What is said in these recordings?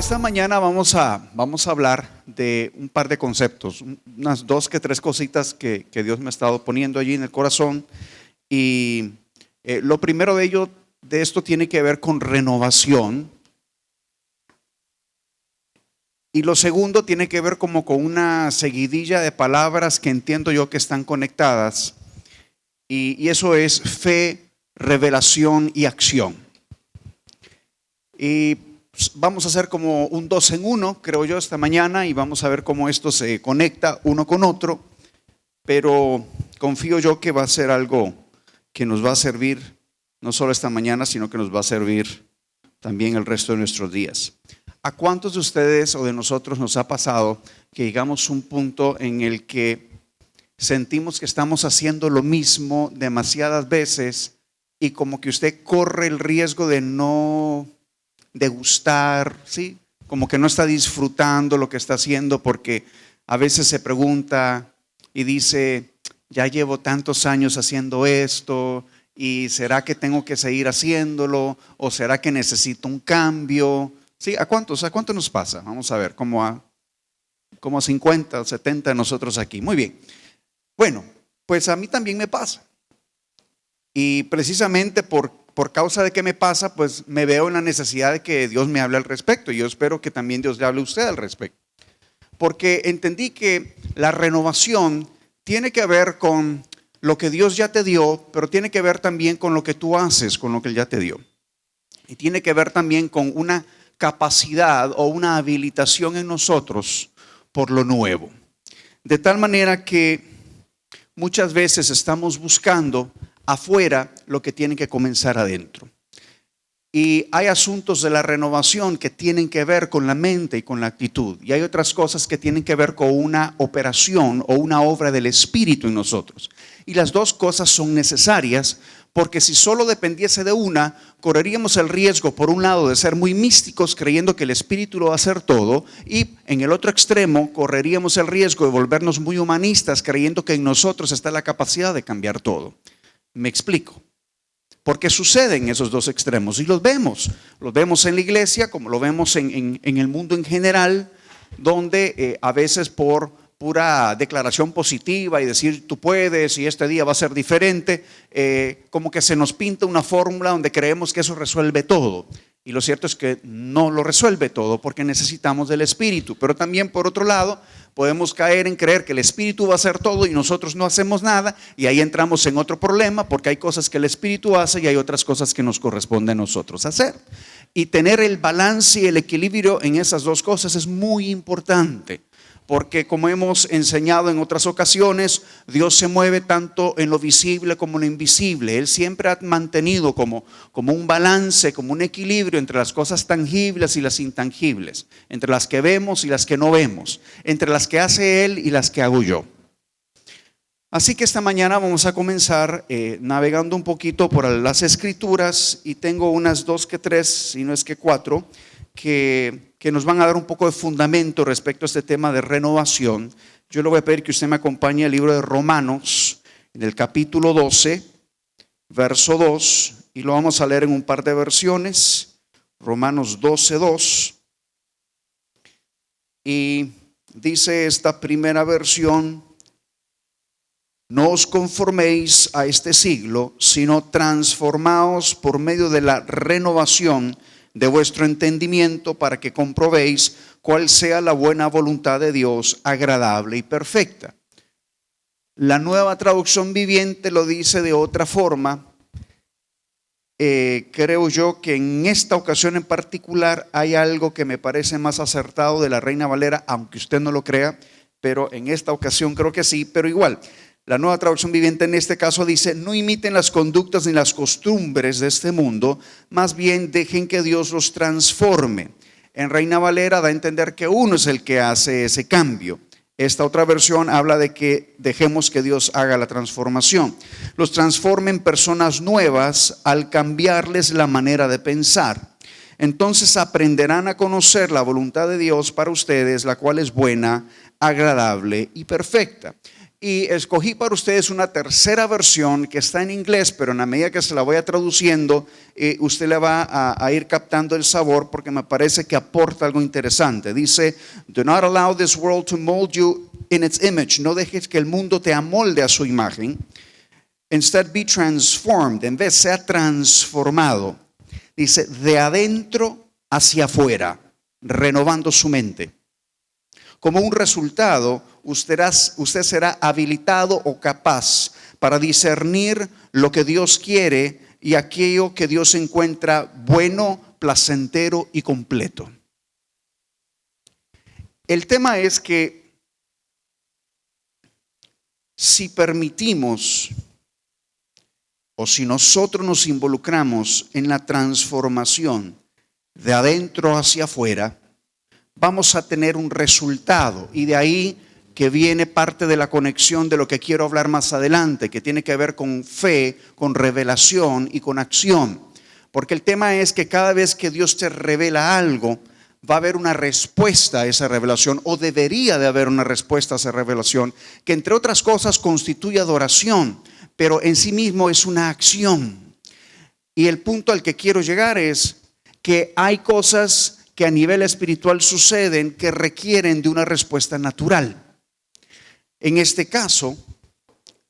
esta mañana vamos a hablar de un par de conceptos, unas dos que tres cositas que Dios me ha estado poniendo allí en el corazón. Y lo primero de esto tiene que ver con renovación. Y lo segundo tiene que ver como con una seguidilla de palabras que entiendo yo que están conectadas. Y eso es fe, revelación y acción. Y vamos a hacer como un 2 en 1, creo yo, esta mañana, y vamos a ver cómo esto se conecta uno con otro. Pero confío yo que va a ser algo que nos va a servir no solo esta mañana, sino que nos va a servir también el resto de nuestros días. ¿A cuántos de ustedes o de nosotros nos ha pasado que llegamos a un punto en el que sentimos que estamos haciendo lo mismo demasiadas veces y como que usted corre el riesgo de no degustar, ¿sí? Como que no está disfrutando lo que está haciendo, porque a veces se pregunta y dice: ya llevo tantos años haciendo esto, y ¿será que tengo que seguir haciéndolo? ¿O será que necesito un cambio? ¿Sí? ¿A cuántos nos pasa? Vamos a ver, como a 50 o 70 de nosotros aquí. Muy bien. Bueno, pues a mí también me pasa. Y precisamente por causa de que me pasa, pues me veo en la necesidad de que Dios me hable al respecto. Y yo espero que también Dios le hable a usted al respecto. Porque entendí que la renovación tiene que ver con lo que Dios ya te dio, pero tiene que ver también con lo que tú haces con lo que Él ya te dio. Y tiene que ver también con una capacidad o una habilitación en nosotros por lo nuevo. De tal manera que muchas veces estamos buscando afuera lo que tiene que comenzar adentro. Y hay asuntos de la renovación que tienen que ver con la mente y con la actitud. Y hay otras cosas que tienen que ver con una operación o una obra del Espíritu en nosotros. Y las dos cosas son necesarias, porque si solo dependiese de una, correríamos el riesgo, por un lado, de ser muy místicos creyendo que el Espíritu lo va a hacer todo, y en el otro extremo correríamos el riesgo de volvernos muy humanistas creyendo que en nosotros está la capacidad de cambiar todo. Me explico. Porque suceden esos dos extremos y los vemos en la iglesia, como lo vemos en el mundo en general, donde a veces por pura declaración positiva y decir tú puedes y este día va a ser diferente, como que se nos pinta una fórmula donde creemos que eso resuelve todo. Y lo cierto es que no lo resuelve todo, porque necesitamos del Espíritu. Pero también, por otro lado, podemos caer en creer que el Espíritu va a hacer todo y nosotros no hacemos nada, y ahí entramos en otro problema, porque hay cosas que el Espíritu hace y hay otras cosas que nos corresponde a nosotros hacer. Y tener el balance y el equilibrio en esas dos cosas es muy importante. Porque, como hemos enseñado en otras ocasiones, Dios se mueve tanto en lo visible como en lo invisible. Él siempre ha mantenido como un balance, como un equilibrio entre las cosas tangibles y las intangibles, entre las que vemos y las que no vemos, entre las que hace Él y las que hago yo. Así que esta mañana vamos a comenzar navegando un poquito por las Escrituras, y tengo unas 2 que 3, si no es que 4, que nos van a dar un poco de fundamento respecto a este tema de renovación. Yo le voy a pedir que usted me acompañe al libro de Romanos, en el capítulo 12, verso 2, y lo vamos a leer en un par de versiones. Romanos 12, 2, y dice esta primera versión: no os conforméis a este siglo, sino transformaos por medio de la renovación de vuestro entendimiento, para que comprobéis cuál sea la buena voluntad de Dios, agradable y perfecta. La Nueva Traducción Viviente lo dice de otra forma. Creo yo que en esta ocasión en particular hay algo que me parece más acertado de la Reina Valera, aunque usted no lo crea, pero en esta ocasión creo que sí. Pero igual, la Nueva Traducción Viviente en este caso dice: no imiten las conductas ni las costumbres de este mundo, más bien dejen que Dios los transforme. En Reina Valera da a entender que uno es el que hace ese cambio. Esta otra versión habla de que dejemos que Dios haga la transformación. Los transforme en personas nuevas al cambiarles la manera de pensar. Entonces aprenderán a conocer la voluntad de Dios para ustedes, la cual es buena, agradable y perfecta. Y escogí para ustedes una tercera versión que está en inglés, pero en la medida que se la voy a traduciendo, usted le va a ir captando el sabor, porque me parece que aporta algo interesante. Dice: do not allow this world to mold you in its image. No dejes que el mundo te amolde a su imagen. Instead be transformed. En vez, sea transformado. Dice, de adentro hacia afuera, renovando su mente. Como un resultado, usted será habilitado o capaz para discernir lo que Dios quiere y aquello que Dios encuentra bueno, placentero y completo. El tema es que si permitimos o si nosotros nos involucramos en la transformación de adentro hacia afuera, vamos a tener un resultado, y de ahí que viene parte de la conexión de lo que quiero hablar más adelante, que tiene que ver con fe, con revelación y con acción. Porque el tema es que cada vez que Dios te revela algo, va a haber una respuesta a esa revelación, o debería de haber una respuesta a esa revelación, que entre otras cosas constituye adoración, pero en sí mismo es una acción. Y el punto al que quiero llegar es que hay cosas que a nivel espiritual suceden que requieren de una respuesta natural. En este caso,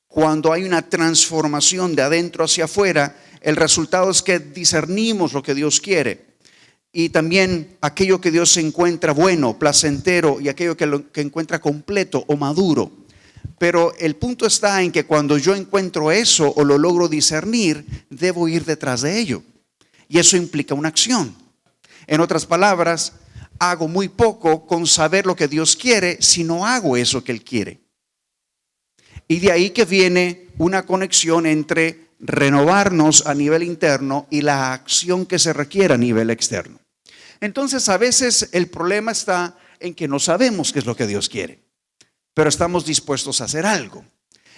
cuando hay una transformación de adentro hacia afuera, el resultado es que discernimos lo que Dios quiere, y también aquello que Dios encuentra bueno, placentero, y aquello que encuentra completo o maduro. Pero el punto está en que cuando yo encuentro eso o lo logro discernir, debo ir detrás de ello, y eso implica una acción. En otras palabras, hago muy poco con saber lo que Dios quiere si no hago eso que Él quiere. Y de ahí que viene una conexión entre renovarnos a nivel interno y la acción que se requiere a nivel externo. Entonces, a veces el problema está en que no sabemos qué es lo que Dios quiere, pero estamos dispuestos a hacer algo.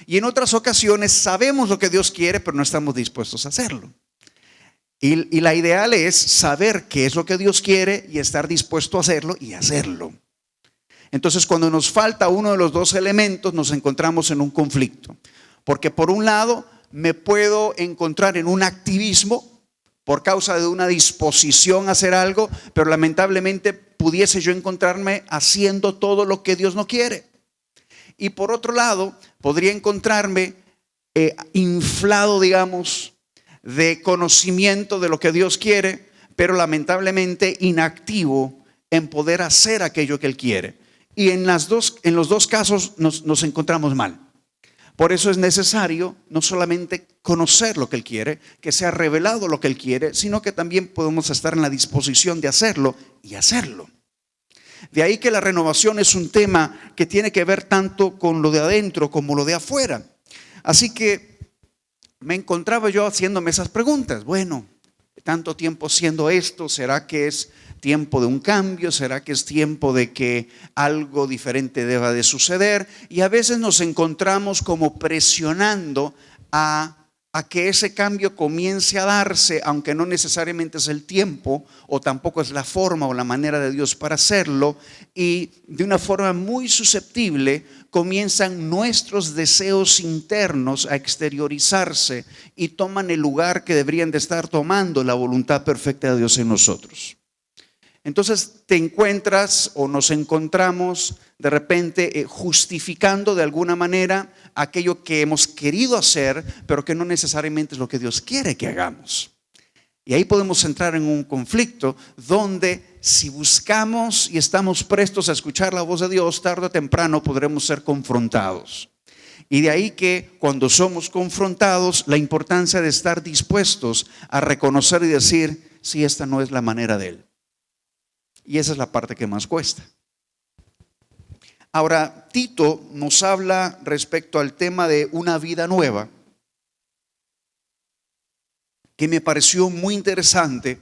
Y en otras ocasiones sabemos lo que Dios quiere, pero no estamos dispuestos a hacerlo. Y la ideal es saber qué es lo que Dios quiere y estar dispuesto a hacerlo y hacerlo. Entonces, cuando nos falta uno de los dos elementos, nos encontramos en un conflicto. Porque por un lado, me puedo encontrar en un activismo por causa de una disposición a hacer algo, pero lamentablemente pudiese yo encontrarme haciendo todo lo que Dios no quiere. Y por otro lado, podría encontrarme inflado, digamos, de conocimiento de lo que Dios quiere, pero lamentablemente inactivo en poder hacer aquello que Él quiere. Y en los dos casos nos encontramos mal. Por eso es necesario no solamente conocer lo que Él quiere, que sea revelado lo que Él quiere, sino que también podemos estar en la disposición de hacerlo y hacerlo. De ahí que la renovación es un tema que tiene que ver tanto con lo de adentro como lo de afuera. Así que me encontraba yo haciéndome esas preguntas. Bueno, tanto tiempo haciendo esto, ¿será que es tiempo de un cambio? ¿Será que es tiempo de que algo diferente deba de suceder? Y a veces nos encontramos como presionando a que ese cambio comience a darse, aunque no necesariamente es el tiempo o tampoco es la forma o la manera de Dios para hacerlo, y de una forma muy susceptible comienzan nuestros deseos internos a exteriorizarse y toman el lugar que deberían de estar tomando la voluntad perfecta de Dios en nosotros. Entonces te encuentras o nos encontramos de repente justificando de alguna manera aquello que hemos querido hacer, pero que no necesariamente es lo que Dios quiere que hagamos. Y ahí podemos entrar en un conflicto donde, si buscamos y estamos prestos a escuchar la voz de Dios, tarde o temprano podremos ser confrontados. Y de ahí que cuando somos confrontados, la importancia de estar dispuestos a reconocer y decir, sí, esta no es la manera de Él. Y esa es la parte que más cuesta. Ahora, Tito nos habla respecto al tema de una vida nueva, que me pareció muy interesante,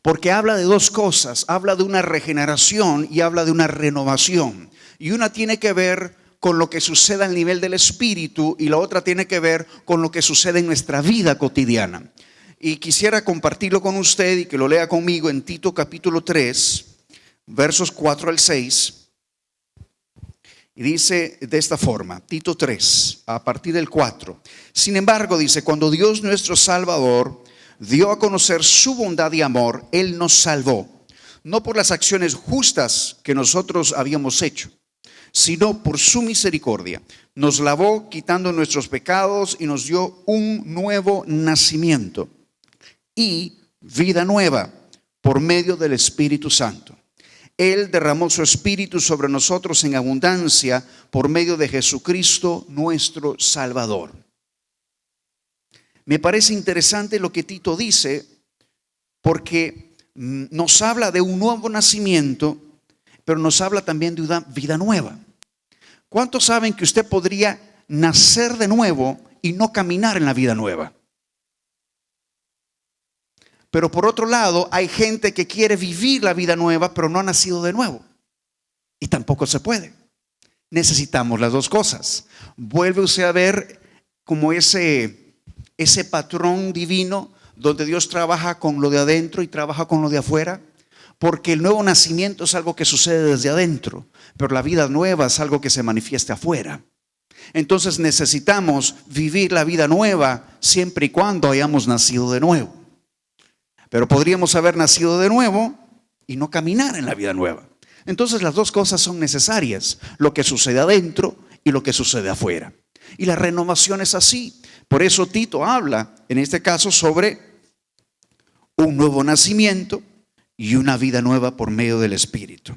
porque habla de dos cosas. Habla de una regeneración y habla de una renovación. Y una tiene que ver con lo que sucede al nivel del espíritu, y la otra tiene que ver con lo que sucede en nuestra vida cotidiana. Y quisiera compartirlo con usted y que lo lea conmigo en Tito capítulo 3, versos 4 al 6. Y dice de esta forma, Tito 3, a partir del 4. Sin embargo, dice, cuando Dios nuestro Salvador dio a conocer su bondad y amor, Él nos salvó, no por las acciones justas que nosotros habíamos hecho, sino por su misericordia. Nos lavó quitando nuestros pecados y nos dio un nuevo nacimiento y vida nueva por medio del Espíritu Santo. Él derramó su Espíritu sobre nosotros en abundancia por medio de Jesucristo nuestro Salvador. Me parece interesante lo que Tito dice, porque nos habla de un nuevo nacimiento, pero nos habla también de una vida nueva. ¿Cuántos saben que usted podría nacer de nuevo y no caminar en la vida nueva? Pero por otro lado, hay gente que quiere vivir la vida nueva, pero no ha nacido de nuevo. Y tampoco se puede. Necesitamos las dos cosas. Vuelve usted a ver como ese patrón divino donde Dios trabaja con lo de adentro y trabaja con lo de afuera. Porque el nuevo nacimiento es algo que sucede desde adentro, pero la vida nueva es algo que se manifiesta afuera. Entonces necesitamos vivir la vida nueva siempre y cuando hayamos nacido de nuevo. Pero podríamos haber nacido de nuevo y no caminar en la vida nueva. Entonces las dos cosas son necesarias, lo que sucede adentro y lo que sucede afuera. Y la renovación es así. Por eso Tito habla, en este caso, sobre un nuevo nacimiento y una vida nueva por medio del Espíritu.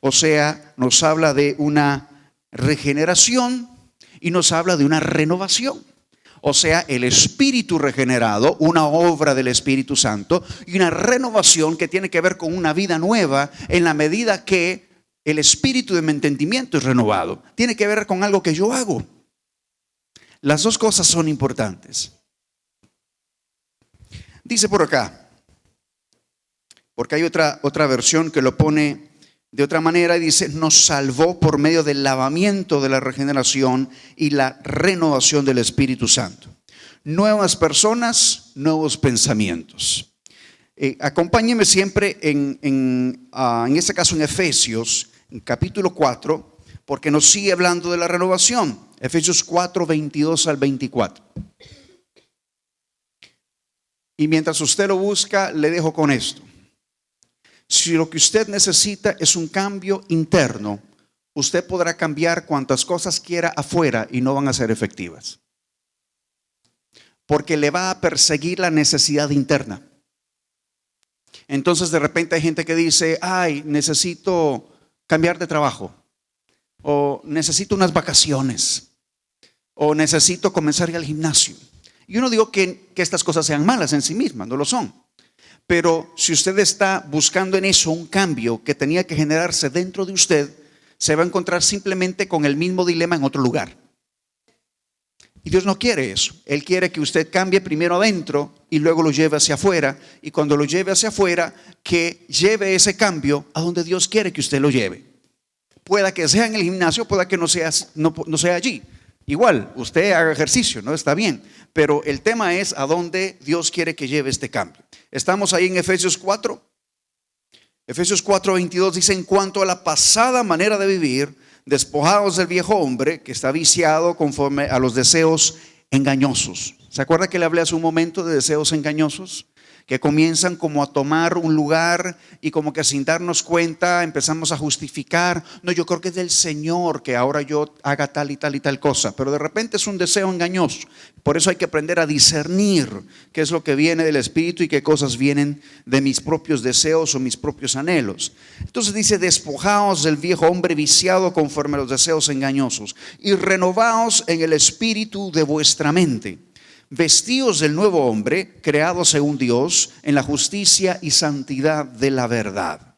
O sea, nos habla de una regeneración y nos habla de una renovación. O sea, el espíritu regenerado, una obra del Espíritu Santo, y una renovación que tiene que ver con una vida nueva en la medida que el espíritu de mi entendimiento es renovado. Tiene que ver con algo que yo hago. Las dos cosas son importantes. Dice por acá, porque hay otra versión que lo pone de otra manera y dice, nos salvó por medio del lavamiento de la regeneración y la renovación del Espíritu Santo. Nuevas personas, nuevos pensamientos. Acompáñenme siempre en este caso en Efesios, en capítulo 4, porque nos sigue hablando de la renovación. Efesios 4, 22 al 24. Y mientras usted lo busca, le dejo con esto. Si lo que usted necesita es un cambio interno, usted podrá cambiar cuantas cosas quiera afuera y no van a ser efectivas. Porque le va a perseguir la necesidad interna. Entonces de repente hay gente que dice, ay, necesito cambiar de trabajo, o necesito unas vacaciones, o necesito comenzar a ir al gimnasio. Yo no digo que estas cosas sean malas en sí mismas, no lo son. Pero si usted está buscando en eso un cambio que tenía que generarse dentro de usted, se va a encontrar simplemente con el mismo dilema en otro lugar. Y Dios no quiere eso. Él quiere que usted cambie primero adentro y luego lo lleve hacia afuera. Y cuando lo lleve hacia afuera, que lleve ese cambio a donde Dios quiere que usted lo lleve. Pueda que sea en el gimnasio, pueda que no sea allí. Igual, usted haga ejercicio, ¿no? Está bien. Pero el tema es a dónde Dios quiere que lleve este cambio. Estamos ahí en Efesios 4. Efesios 4, 22 dice, en cuanto a la pasada manera de vivir, despojados del viejo hombre que está viciado conforme a los deseos engañosos. ¿Se acuerda que le hablé hace un momento de deseos engañosos? Que comienzan como a tomar un lugar y como que sin darnos cuenta empezamos a justificar. No, yo creo que es del Señor que ahora yo haga tal y tal y tal cosa. Pero de repente es un deseo engañoso. Por eso hay que aprender a discernir qué es lo que viene del Espíritu y qué cosas vienen de mis propios deseos o mis propios anhelos. Entonces dice, despojaos del viejo hombre viciado conforme a los deseos engañosos y renovaos en el espíritu de vuestra mente. Vestíos del nuevo hombre, creado según Dios, en la justicia y santidad de la verdad.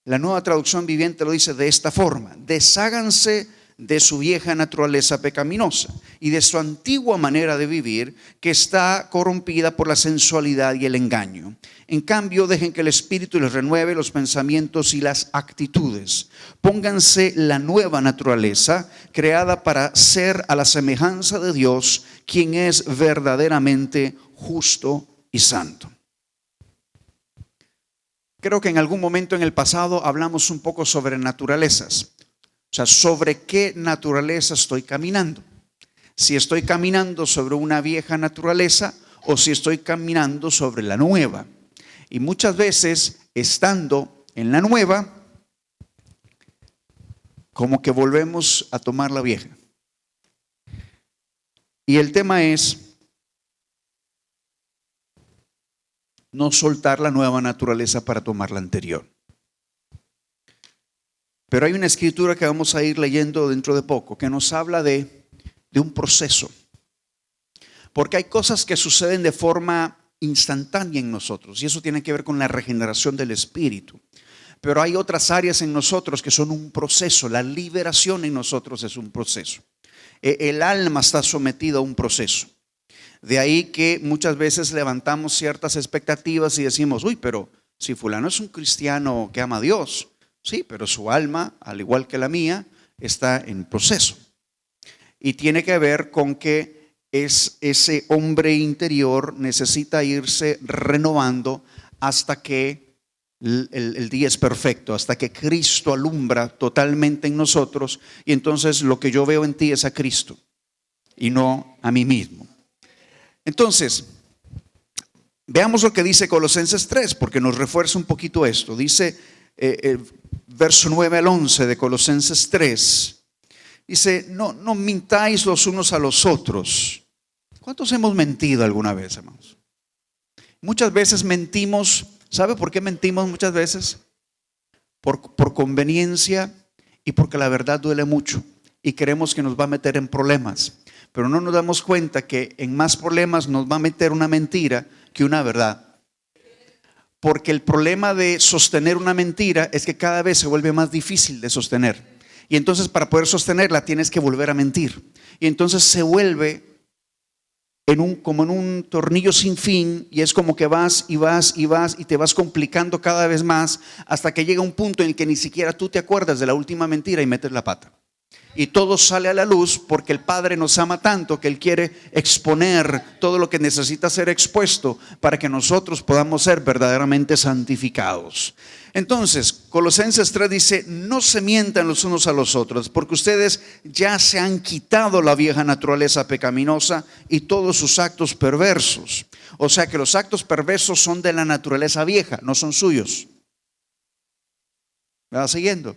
La Nueva Traducción Viviente lo dice de esta forma: desháganse de su vieja naturaleza pecaminosa y de su antigua manera de vivir que está corrompida por la sensualidad y el engaño. En cambio, dejen que el Espíritu les renueve los pensamientos y las actitudes. Pónganse la nueva naturaleza creada para ser a la semejanza de Dios, quien es verdaderamente justo y santo. Creo que en algún momento en el pasado hablamos un poco sobre naturalezas. O sea, ¿sobre qué naturaleza estoy caminando? Si estoy caminando sobre una vieja naturaleza o si estoy caminando sobre la nueva. Y muchas veces, estando en la nueva, como que volvemos a tomar la vieja. Y el tema es no soltar la nueva naturaleza para tomar la anterior. Pero hay una escritura que vamos a ir leyendo dentro de poco que nos habla de un proceso. Porque hay cosas que suceden de forma instantánea en nosotros y eso tiene que ver con la regeneración del espíritu. Pero hay otras áreas en nosotros que son un proceso. La liberación en nosotros es un proceso. El alma está sometida a un proceso. De ahí que muchas veces levantamos ciertas expectativas y decimos, uy, pero si fulano es un cristiano que ama a Dios, sí, pero su alma, al igual que la mía, está en proceso. Y tiene que ver con que ese hombre interior necesita irse renovando hasta que el día es perfecto, hasta que Cristo alumbra totalmente en nosotros. Y entonces lo que yo veo en ti es a Cristo y no a mí mismo. Entonces, veamos lo que dice Colosenses 3, porque nos refuerza un poquito esto. Dice verso 9 al 11 de Colosenses 3. Dice, no mintáis los unos a los otros. ¿Cuántos hemos mentido alguna vez, hermanos? Muchas veces mentimos. ¿Sabe por qué mentimos muchas veces? Por conveniencia y porque la verdad duele mucho y creemos que nos va a meter en problemas. Pero no nos damos cuenta que en más problemas nos va a meter una mentira que una verdad. Porque el problema de sostener una mentira es que cada vez se vuelve más difícil de sostener. Y entonces para poder sostenerla tienes que volver a mentir. Y entonces se vuelve como en un tornillo sin fin, y es como que vas y vas y vas y te vas complicando cada vez más hasta que llega un punto en el que ni siquiera tú te acuerdas de la última mentira y metes la pata. Y todo sale a la luz porque el Padre nos ama tanto que Él quiere exponer todo lo que necesita ser expuesto para que nosotros podamos ser verdaderamente santificados. Entonces, Colosenses 3 dice, no se mientan los unos a los otros, porque ustedes ya se han quitado la vieja naturaleza pecaminosa y todos sus actos perversos. O sea que los actos perversos son de la naturaleza vieja, no son suyos. ¿Me va siguiendo?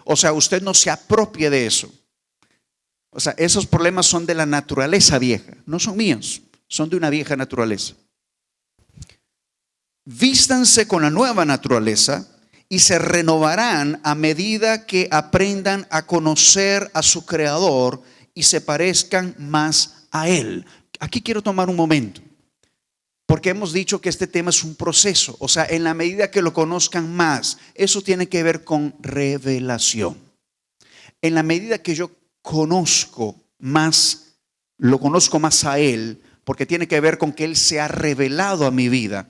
O sea, usted no se apropie de eso. O sea, esos problemas son de la naturaleza vieja, no son míos, son de una vieja naturaleza. Vístanse con la nueva naturaleza y se renovarán a medida que aprendan a conocer a su Creador y se parezcan más a Él. Aquí quiero tomar un momento, porque hemos dicho que este tema es un proceso. O sea, en la medida que lo conozcan más, eso tiene que ver con revelación. En la medida que yo conozco más, lo conozco más a Él, porque tiene que ver con que Él se ha revelado a mi vida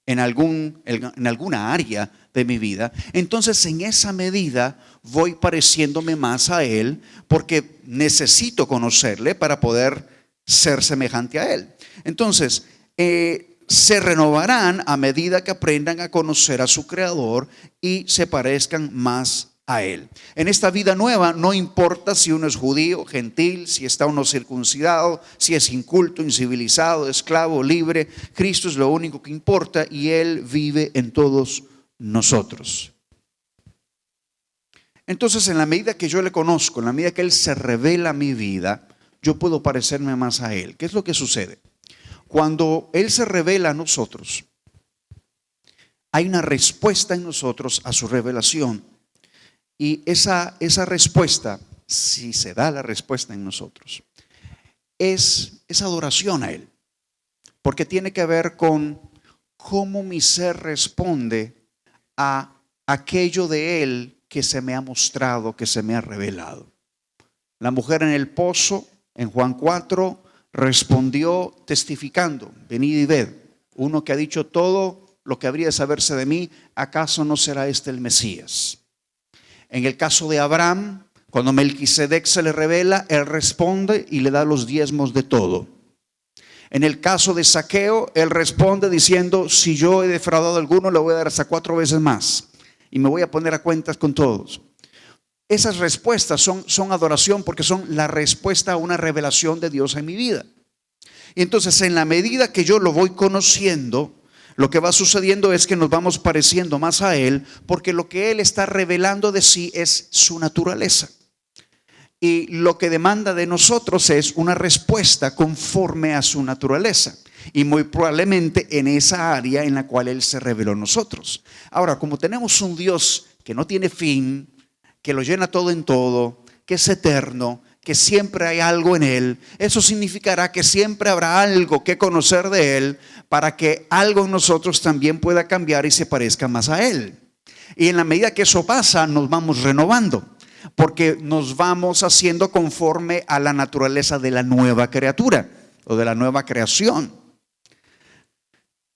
en alguna área de mi vida, entonces en esa medida voy pareciéndome más a Él, porque necesito conocerle para poder ser semejante a Él. Entonces, se renovarán a medida que aprendan a conocer a su Creador y se parezcan más a Él. En esta vida nueva no importa si uno es judío, gentil, si está uno circuncidado, si es inculto, incivilizado, esclavo, libre. Cristo es lo único que importa y Él vive en todos nosotros. Entonces, en la medida que yo le conozco, en la medida que Él se revela a mi vida, yo puedo parecerme más a Él. ¿Qué es lo que sucede? Cuando Él se revela a nosotros, hay una respuesta en nosotros a su revelación. Y esa respuesta, si se da la respuesta en nosotros, es adoración a Él. Porque tiene que ver con cómo mi ser responde a aquello de Él que se me ha mostrado, que se me ha revelado. La mujer en el pozo, en Juan 4, respondió testificando, venid y ved, uno que ha dicho todo lo que habría de saberse de mí, ¿acaso no será este el Mesías? En el caso de Abraham, cuando Melquisedec se le revela, él responde y le da los diezmos de todo. En el caso de Zaqueo, él responde diciendo, si yo he defraudado a alguno, le voy a dar hasta 4 veces más y me voy a poner a cuentas con todos. esas respuestas son adoración porque son la respuesta a una revelación de Dios en mi vida. Y entonces en la medida que yo lo voy conociendo, lo que va sucediendo es que nos vamos pareciendo más a Él, porque lo que Él está revelando de sí es su naturaleza. Y lo que demanda de nosotros es una respuesta conforme a su naturaleza. Y muy probablemente en esa área en la cual Él se reveló a nosotros. Ahora, como tenemos un Dios que no tiene fin, que lo llena todo en todo, que es eterno, que siempre hay algo en Él, eso significará que siempre habrá algo que conocer de Él para que algo en nosotros también pueda cambiar y se parezca más a Él. Y en la medida que eso pasa, nos vamos renovando, porque nos vamos haciendo conforme a la naturaleza de la nueva criatura o de la nueva creación.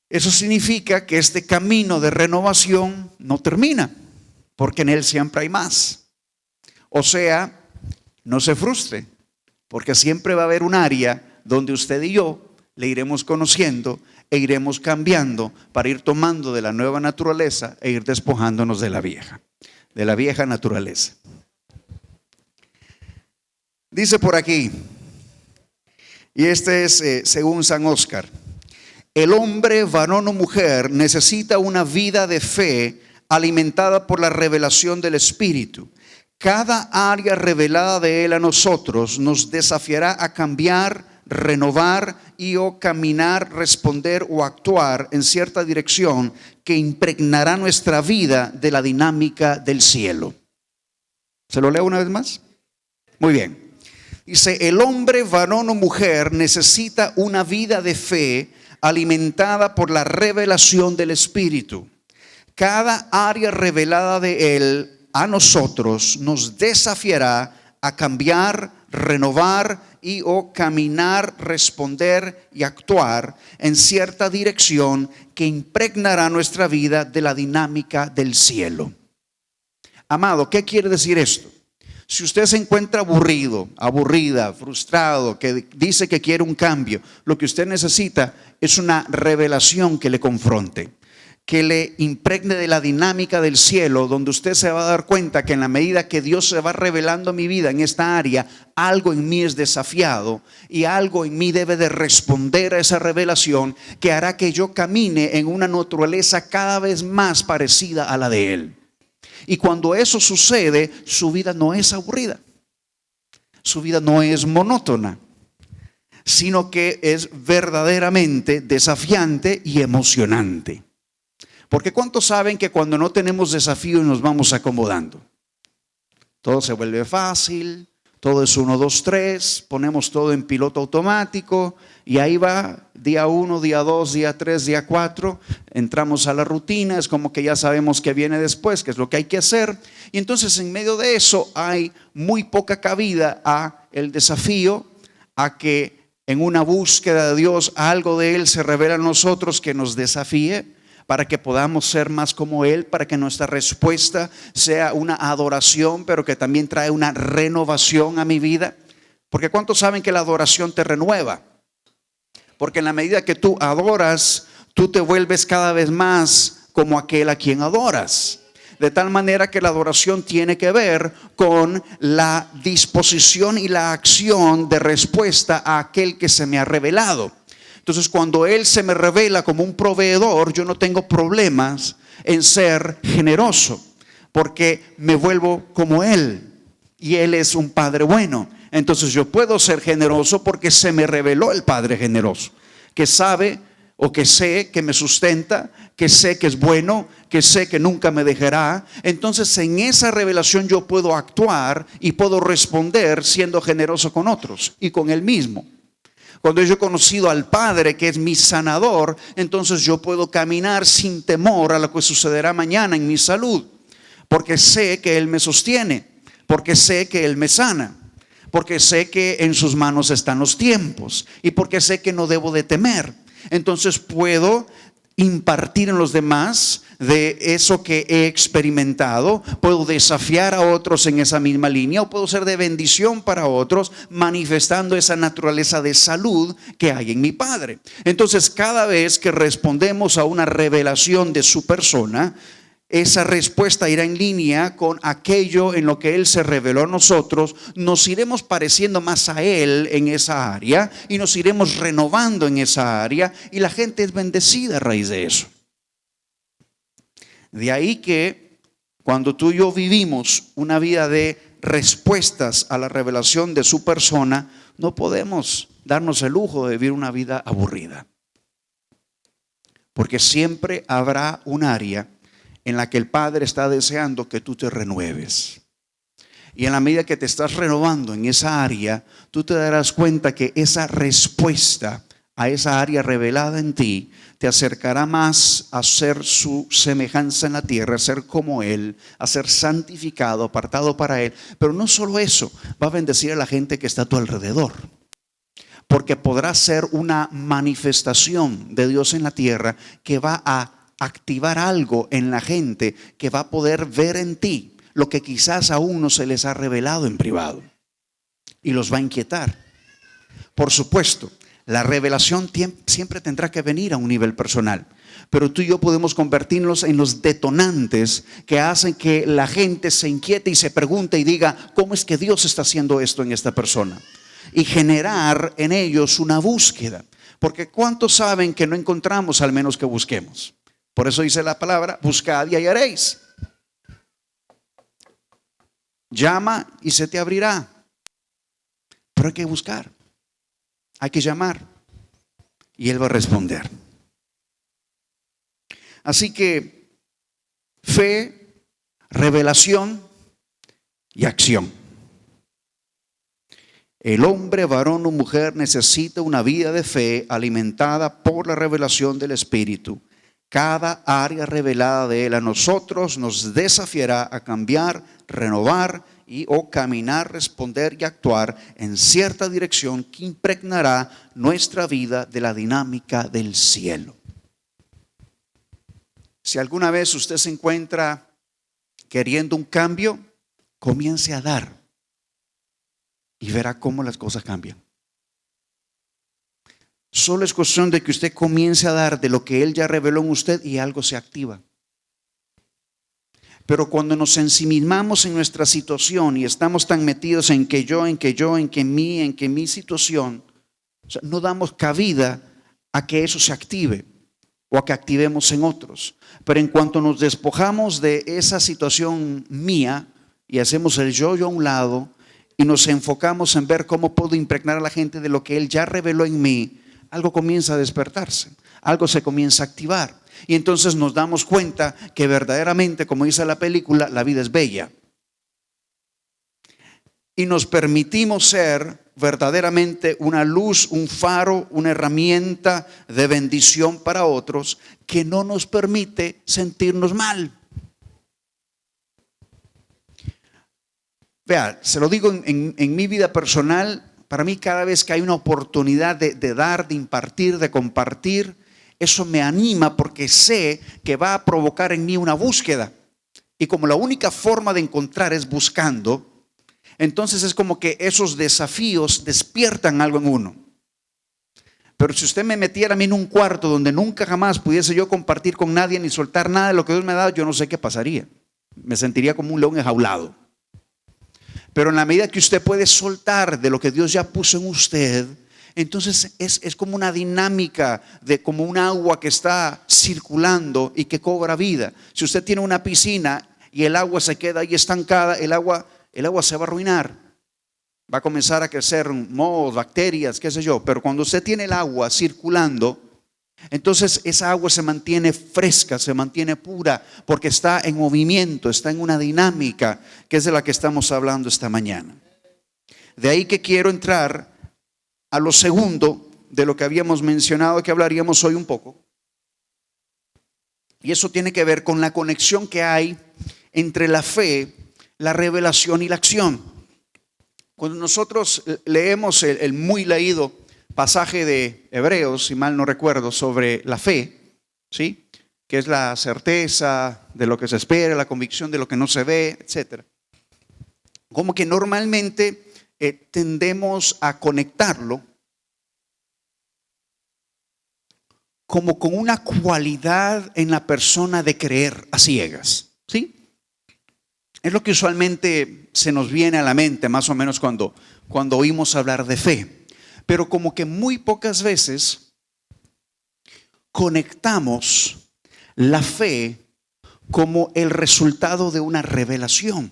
Eso significa que este camino de renovación no termina, porque en Él siempre hay más. O sea, no se frustre, porque siempre va a haber un área donde usted y yo le iremos conociendo e iremos cambiando para ir tomando de la nueva naturaleza e ir despojándonos de la vieja naturaleza. Dice por aquí, y este es según San Óscar: el hombre, varón o mujer, necesita una vida de fe alimentada por la revelación del Espíritu. Cada área revelada de Él a nosotros nos desafiará a cambiar, renovar y o caminar, responder o actuar en cierta dirección que impregnará nuestra vida de la dinámica del cielo. ¿Se lo leo una vez más? Muy bien. Dice, el hombre, varón o mujer, necesita una vida de fe alimentada por la revelación del Espíritu. Cada área revelada de Él a nosotros nos desafiará a cambiar, renovar y o caminar, responder y actuar en cierta dirección que impregnará nuestra vida de la dinámica del cielo. Amado, ¿qué quiere decir esto? Si usted se encuentra aburrido, aburrida, frustrado, que dice que quiere un cambio, lo que usted necesita es una revelación que le confronte, que le impregne de la dinámica del cielo, donde usted se va a dar cuenta que en la medida que Dios se va revelando a mi vida en esta área, algo en mí es desafiado y algo en mí debe de responder a esa revelación que hará que yo camine en una naturaleza cada vez más parecida a la de Él. Y cuando eso sucede, su vida no es aburrida, su vida no es monótona, sino que es verdaderamente desafiante y emocionante. Porque ¿cuántos saben que cuando no tenemos desafíos nos vamos acomodando? Todo se vuelve fácil, todo es 1, 2, 3, ponemos todo en piloto automático y ahí va, día 1, día 2, día 3, día 4, entramos a la rutina, es como que ya sabemos qué viene después, qué es lo que hay que hacer. Y entonces en medio de eso hay muy poca cabida a el desafío, a que en una búsqueda de Dios algo de Él se revela a nosotros que nos desafíe, para que podamos ser más como Él, para que nuestra respuesta sea una adoración, pero que también trae una renovación a mi vida. Porque ¿cuántos saben que la adoración te renueva? Porque en la medida que tú adoras, tú te vuelves cada vez más como aquel a quien adoras. De tal manera que la adoración tiene que ver con la disposición y la acción de respuesta a aquel que se me ha revelado. Entonces, cuando Él se me revela como un proveedor, yo no tengo problemas en ser generoso, porque me vuelvo como Él y Él es un Padre bueno. Entonces yo puedo ser generoso porque se me reveló el Padre generoso, que sabe o que sé que me sustenta, que sé que es bueno, que sé que nunca me dejará. Entonces en esa revelación yo puedo actuar y puedo responder siendo generoso con otros y con Él mismo. Cuando yo he conocido al Padre, que es mi sanador, entonces yo puedo caminar sin temor a lo que sucederá mañana en mi salud, porque sé que Él me sostiene, porque sé que Él me sana, porque sé que en sus manos están los tiempos y porque sé que no debo de temer. Entonces puedo impartir en los demás de eso que he experimentado, puedo desafiar a otros en esa misma línea o puedo ser de bendición para otros manifestando esa naturaleza de salud que hay en mi Padre. Entonces cada vez que respondemos a una revelación de su persona, esa respuesta irá en línea con aquello en lo que Él se reveló a nosotros. Nos iremos pareciendo más a Él en esa área y nos iremos renovando en esa área, y la gente es bendecida a raíz de eso. De ahí que cuando tú y yo vivimos una vida de respuestas a la revelación de su persona, no podemos darnos el lujo de vivir una vida aburrida, porque siempre habrá un área en la que el Padre está deseando que tú te renueves. Y en la medida que te estás renovando en esa área, tú te darás cuenta que esa respuesta a esa área revelada en ti te acercará más a ser su semejanza en la tierra, a ser como Él, a ser santificado, apartado para Él. Pero no solo eso, va a bendecir a la gente que está a tu alrededor, porque podrá ser una manifestación de Dios en la tierra que va a activar algo en la gente, que va a poder ver en ti lo que quizás aún no se les ha revelado en privado, y los va a inquietar. Por supuesto, la revelación siempre tendrá que venir a un nivel personal, pero tú y yo podemos convertirnos en los detonantes que hacen que la gente se inquiete y se pregunte y diga: ¿cómo es que Dios está haciendo esto en esta persona? Y generar en ellos una búsqueda, porque ¿cuántos saben que no encontramos al menos que busquemos? Por eso dice la palabra: buscad y hallaréis. Llama y se te abrirá. Pero hay que buscar, hay que llamar, y Él va a responder. Así que fe, revelación y acción. El hombre, varón o mujer, necesita una vida de fe alimentada por la revelación del Espíritu. Cada área revelada de Él a nosotros nos desafiará a cambiar, renovar o caminar, responder y actuar en cierta dirección que impregnará nuestra vida de la dinámica del cielo. Si alguna vez usted se encuentra queriendo un cambio, comience a dar y verá cómo las cosas cambian. Solo es cuestión de que usted comience a dar de lo que Él ya reveló en usted y algo se activa. Pero cuando nos ensimismamos en nuestra situación y estamos tan metidos en que yo, en que mi situación, o sea, no damos cabida a que eso se active o a que activemos en otros. Pero en cuanto nos despojamos de esa situación mía y hacemos el yo a un lado y nos enfocamos en ver cómo puedo impregnar a la gente de lo que Él ya reveló en mí, algo comienza a despertarse, algo se comienza a activar. Y entonces nos damos cuenta que verdaderamente, como dice la película, la vida es bella. Y nos permitimos ser verdaderamente una luz, un faro, una herramienta de bendición para otros, que no nos permite sentirnos mal. Vea, se lo digo en mi vida personal. Para mí, cada vez que hay una oportunidad de dar, de impartir, de compartir, eso me anima, porque sé que va a provocar en mí una búsqueda. Y como la única forma de encontrar es buscando, entonces es como que esos desafíos despiertan algo en uno. Pero si usted me metiera a mí en un cuarto donde nunca jamás pudiese yo compartir con nadie ni soltar nada de lo que Dios me ha dado, yo no sé qué pasaría. Me sentiría como un león enjaulado. Pero en la medida que usted puede soltar de lo que Dios ya puso en usted, entonces es como una dinámica de como un agua que está circulando y que cobra vida. Si usted tiene una piscina y el agua se queda ahí estancada, el agua se va a arruinar. Va a comenzar a crecer mohos, bacterias, qué sé yo. Pero cuando usted tiene el agua circulando, entonces esa agua se mantiene fresca, se mantiene pura, porque está en movimiento, está en una dinámica, que es de la que estamos hablando esta mañana. De ahí que quiero entrar a lo segundo de lo que habíamos mencionado, que hablaríamos hoy un poco. Y eso tiene que ver con la conexión que hay entre la fe, la revelación y la acción. Cuando nosotros leemos el muy leído pasaje de Hebreos, si mal no recuerdo, sobre la fe, ¿sí?, que es la certeza de lo que se espera, la convicción de lo que no se ve, etc. Como que normalmente tendemos a conectarlo como con una cualidad en la persona de creer a ciegas, ¿sí? Es lo que usualmente se nos viene a la mente, más o menos cuando oímos hablar de fe. Pero como que muy pocas veces conectamos la fe como el resultado de una revelación.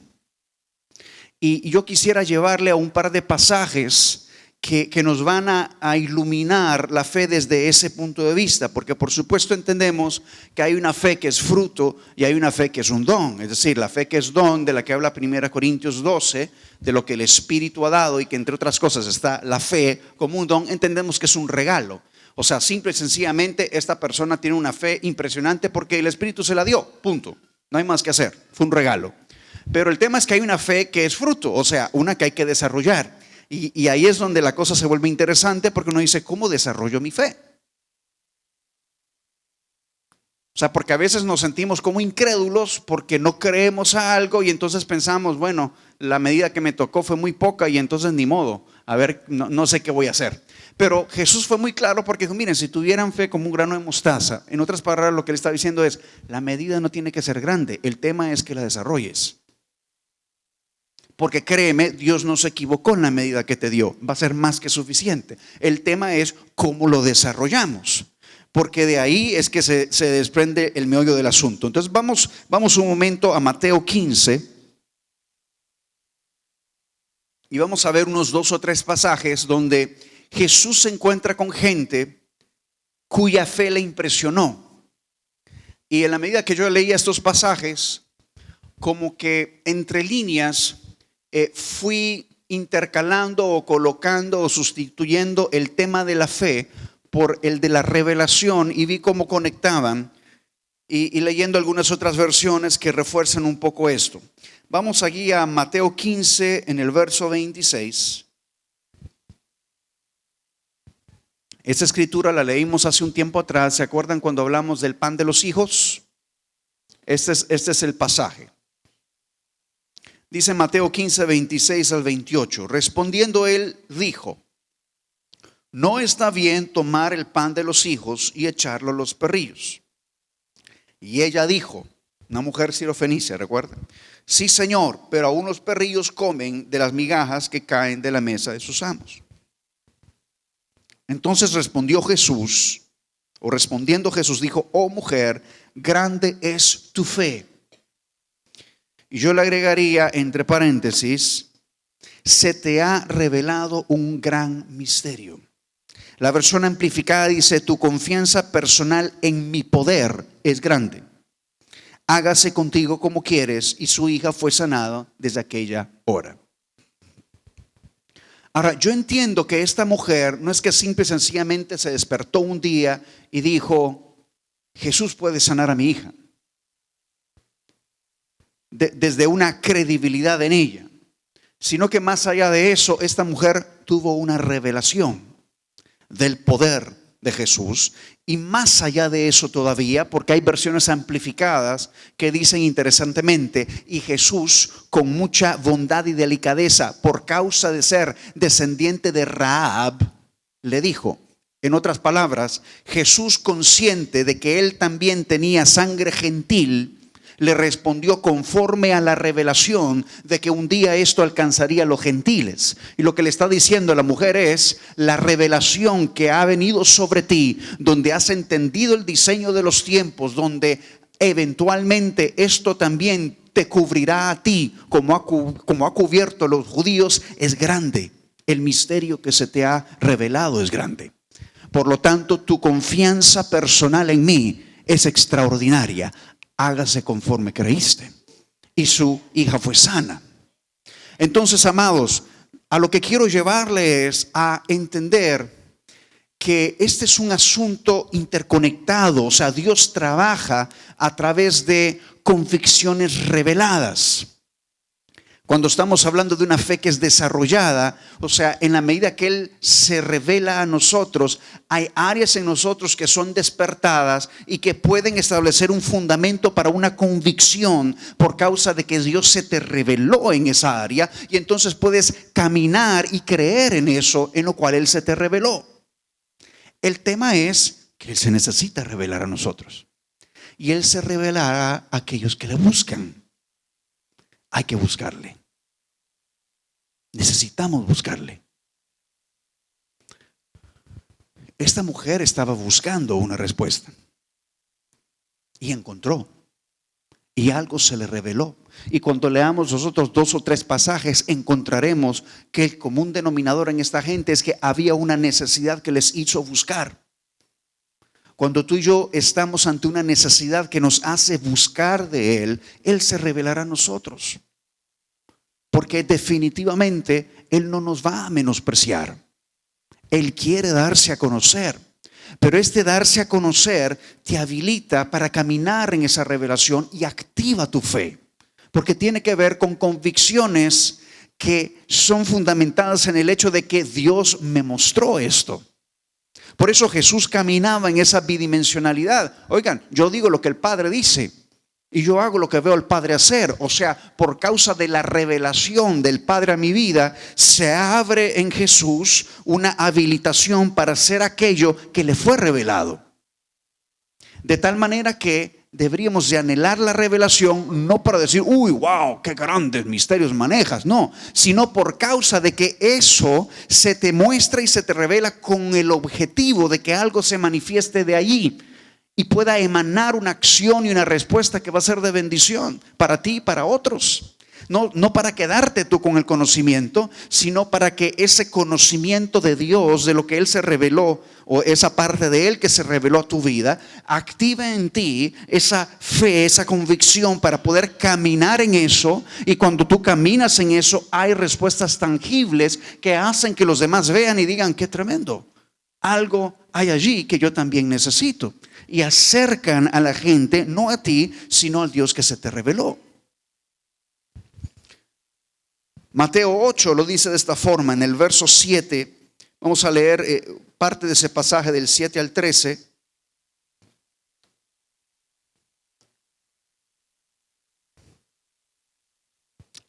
Y yo quisiera llevarle a un par de pasajes que nos van a iluminar la fe desde ese punto de vista, porque por supuesto entendemos que hay una fe que es fruto y hay una fe que es un don. Es decir, la fe que es don, de la que habla 1 Corintios 12, de lo que el Espíritu ha dado, y que entre otras cosas está la fe como un don, entendemos que es un regalo. O sea, simple y sencillamente esta persona tiene una fe impresionante porque el Espíritu se la dio, punto. No hay más que hacer, fue un regalo. Pero el tema es que hay una fe que es fruto, o sea, una que hay que desarrollar. Y ahí es donde la cosa se vuelve interesante, porque uno dice, ¿cómo desarrollo mi fe? O sea, porque a veces nos sentimos como incrédulos porque no creemos a algo y entonces pensamos, bueno, la medida que me tocó fue muy poca y entonces ni modo, a ver, no sé qué voy a hacer. Pero Jesús fue muy claro porque dijo, miren, si tuvieran fe como un grano de mostaza, en otras palabras lo que él está diciendo es, la medida no tiene que ser grande, el tema es que la desarrolles. Porque créeme, Dios no se equivocó en la medida que te dio, va a ser más que suficiente. El tema es cómo lo desarrollamos, porque de ahí es que se desprende el meollo del asunto. Entonces vamos un momento a Mateo 15 y vamos a ver unos 2 o 3 pasajes donde Jesús se encuentra con gente cuya fe le impresionó. Y en la medida que yo leía estos pasajes, como que entre líneas fui intercalando o colocando o sustituyendo el tema de la fe por el de la revelación, y vi cómo conectaban, y leyendo algunas otras versiones que refuerzan un poco esto. Vamos aquí a Mateo 15 en el verso 26. Esta escritura la leímos hace un tiempo atrás. ¿Se acuerdan cuando hablamos del pan de los hijos? Este es el pasaje. Dice Mateo 15, 26 al 28. Respondiendo él, dijo: no está bien tomar el pan de los hijos y echarlo a los perrillos. Y ella dijo, una mujer sirofenicia, ¿recuerdan? Sí, Señor, pero aún los perrillos comen de las migajas que caen de la mesa de sus amos. Entonces respondiendo Jesús dijo: oh mujer, grande es tu fe. Y yo le agregaría entre paréntesis: se te ha revelado un gran misterio. La versión amplificada dice: tu confianza personal en mi poder es grande. Hágase contigo como quieres. Y su hija fue sanada desde aquella hora. Ahora, yo entiendo que esta mujer no es que simple y sencillamente se despertó un día y dijo: Jesús puede sanar a mi hija. Desde una credibilidad en ella, sino que más allá de eso, esta mujer tuvo una revelación del poder de Jesús. Y más allá de eso todavía, porque hay versiones amplificadas que dicen interesantemente: y Jesús, con mucha bondad y delicadeza, por causa de ser descendiente de Rahab, le dijo. En otras palabras, Jesús, consciente de que él también tenía sangre gentil, le respondió conforme a la revelación de que un día esto alcanzaría a los gentiles. Y lo que le está diciendo a la mujer es: la revelación que ha venido sobre ti, donde has entendido el diseño de los tiempos, donde eventualmente esto también te cubrirá a ti, como ha cubierto a los judíos, es grande. El misterio que se te ha revelado es grande. Por lo tanto, tu confianza personal en mí es extraordinaria. Hágase conforme creíste. Y su hija fue sana. Entonces, amados, a lo que quiero llevarle es a entender que este es un asunto interconectado. O sea, Dios trabaja a través de convicciones reveladas. Cuando estamos hablando de una fe que es desarrollada, o sea, en la medida que Él se revela a nosotros, hay áreas en nosotros que son despertadas y que pueden establecer un fundamento para una convicción por causa de que Dios se te reveló en esa área, y entonces puedes caminar y creer en eso en lo cual Él se te reveló. El tema es que Él se necesita revelar a nosotros. Y Él se revelará a aquellos que le buscan. Hay que buscarle. Necesitamos buscarle. Esta mujer estaba buscando una respuesta y encontró. Y algo se le reveló. Y cuando leamos los otros 2 o 3 pasajes, encontraremos que el común denominador en esta gente es que había una necesidad que les hizo buscar. Cuando tú y yo estamos ante una necesidad que nos hace buscar de Él, Él se revelará a nosotros. Porque definitivamente Él no nos va a menospreciar. Él quiere darse a conocer. Pero este darse a conocer te habilita para caminar en esa revelación y activa tu fe. Porque tiene que ver con convicciones que son fundamentadas en el hecho de que Dios me mostró esto. Por eso Jesús caminaba en esa bidimensionalidad. Oigan, yo digo lo que el Padre dice y yo hago lo que veo al Padre hacer. O sea, por causa de la revelación del Padre a mi vida, se abre en Jesús una habilitación para hacer aquello que le fue revelado. De tal manera que deberíamos de anhelar la revelación, no para decir, uy, wow, qué grandes misterios manejas, no, sino por causa de que eso se te muestra y se te revela con el objetivo de que algo se manifieste de allí y pueda emanar una acción y una respuesta que va a ser de bendición para ti y para otros. No para quedarte tú con el conocimiento, sino para que ese conocimiento de Dios, de lo que Él se reveló, o esa parte de Él que se reveló a tu vida, active en ti esa fe, esa convicción para poder caminar en eso. Y cuando tú caminas en eso, hay respuestas tangibles que hacen que los demás vean y digan, qué tremendo. Algo hay allí que yo también necesito. Y acercan a la gente, no a ti, sino al Dios que se te reveló. Mateo 8 lo dice de esta forma, en el verso 7, vamos a leer parte de ese pasaje del 7 al 13.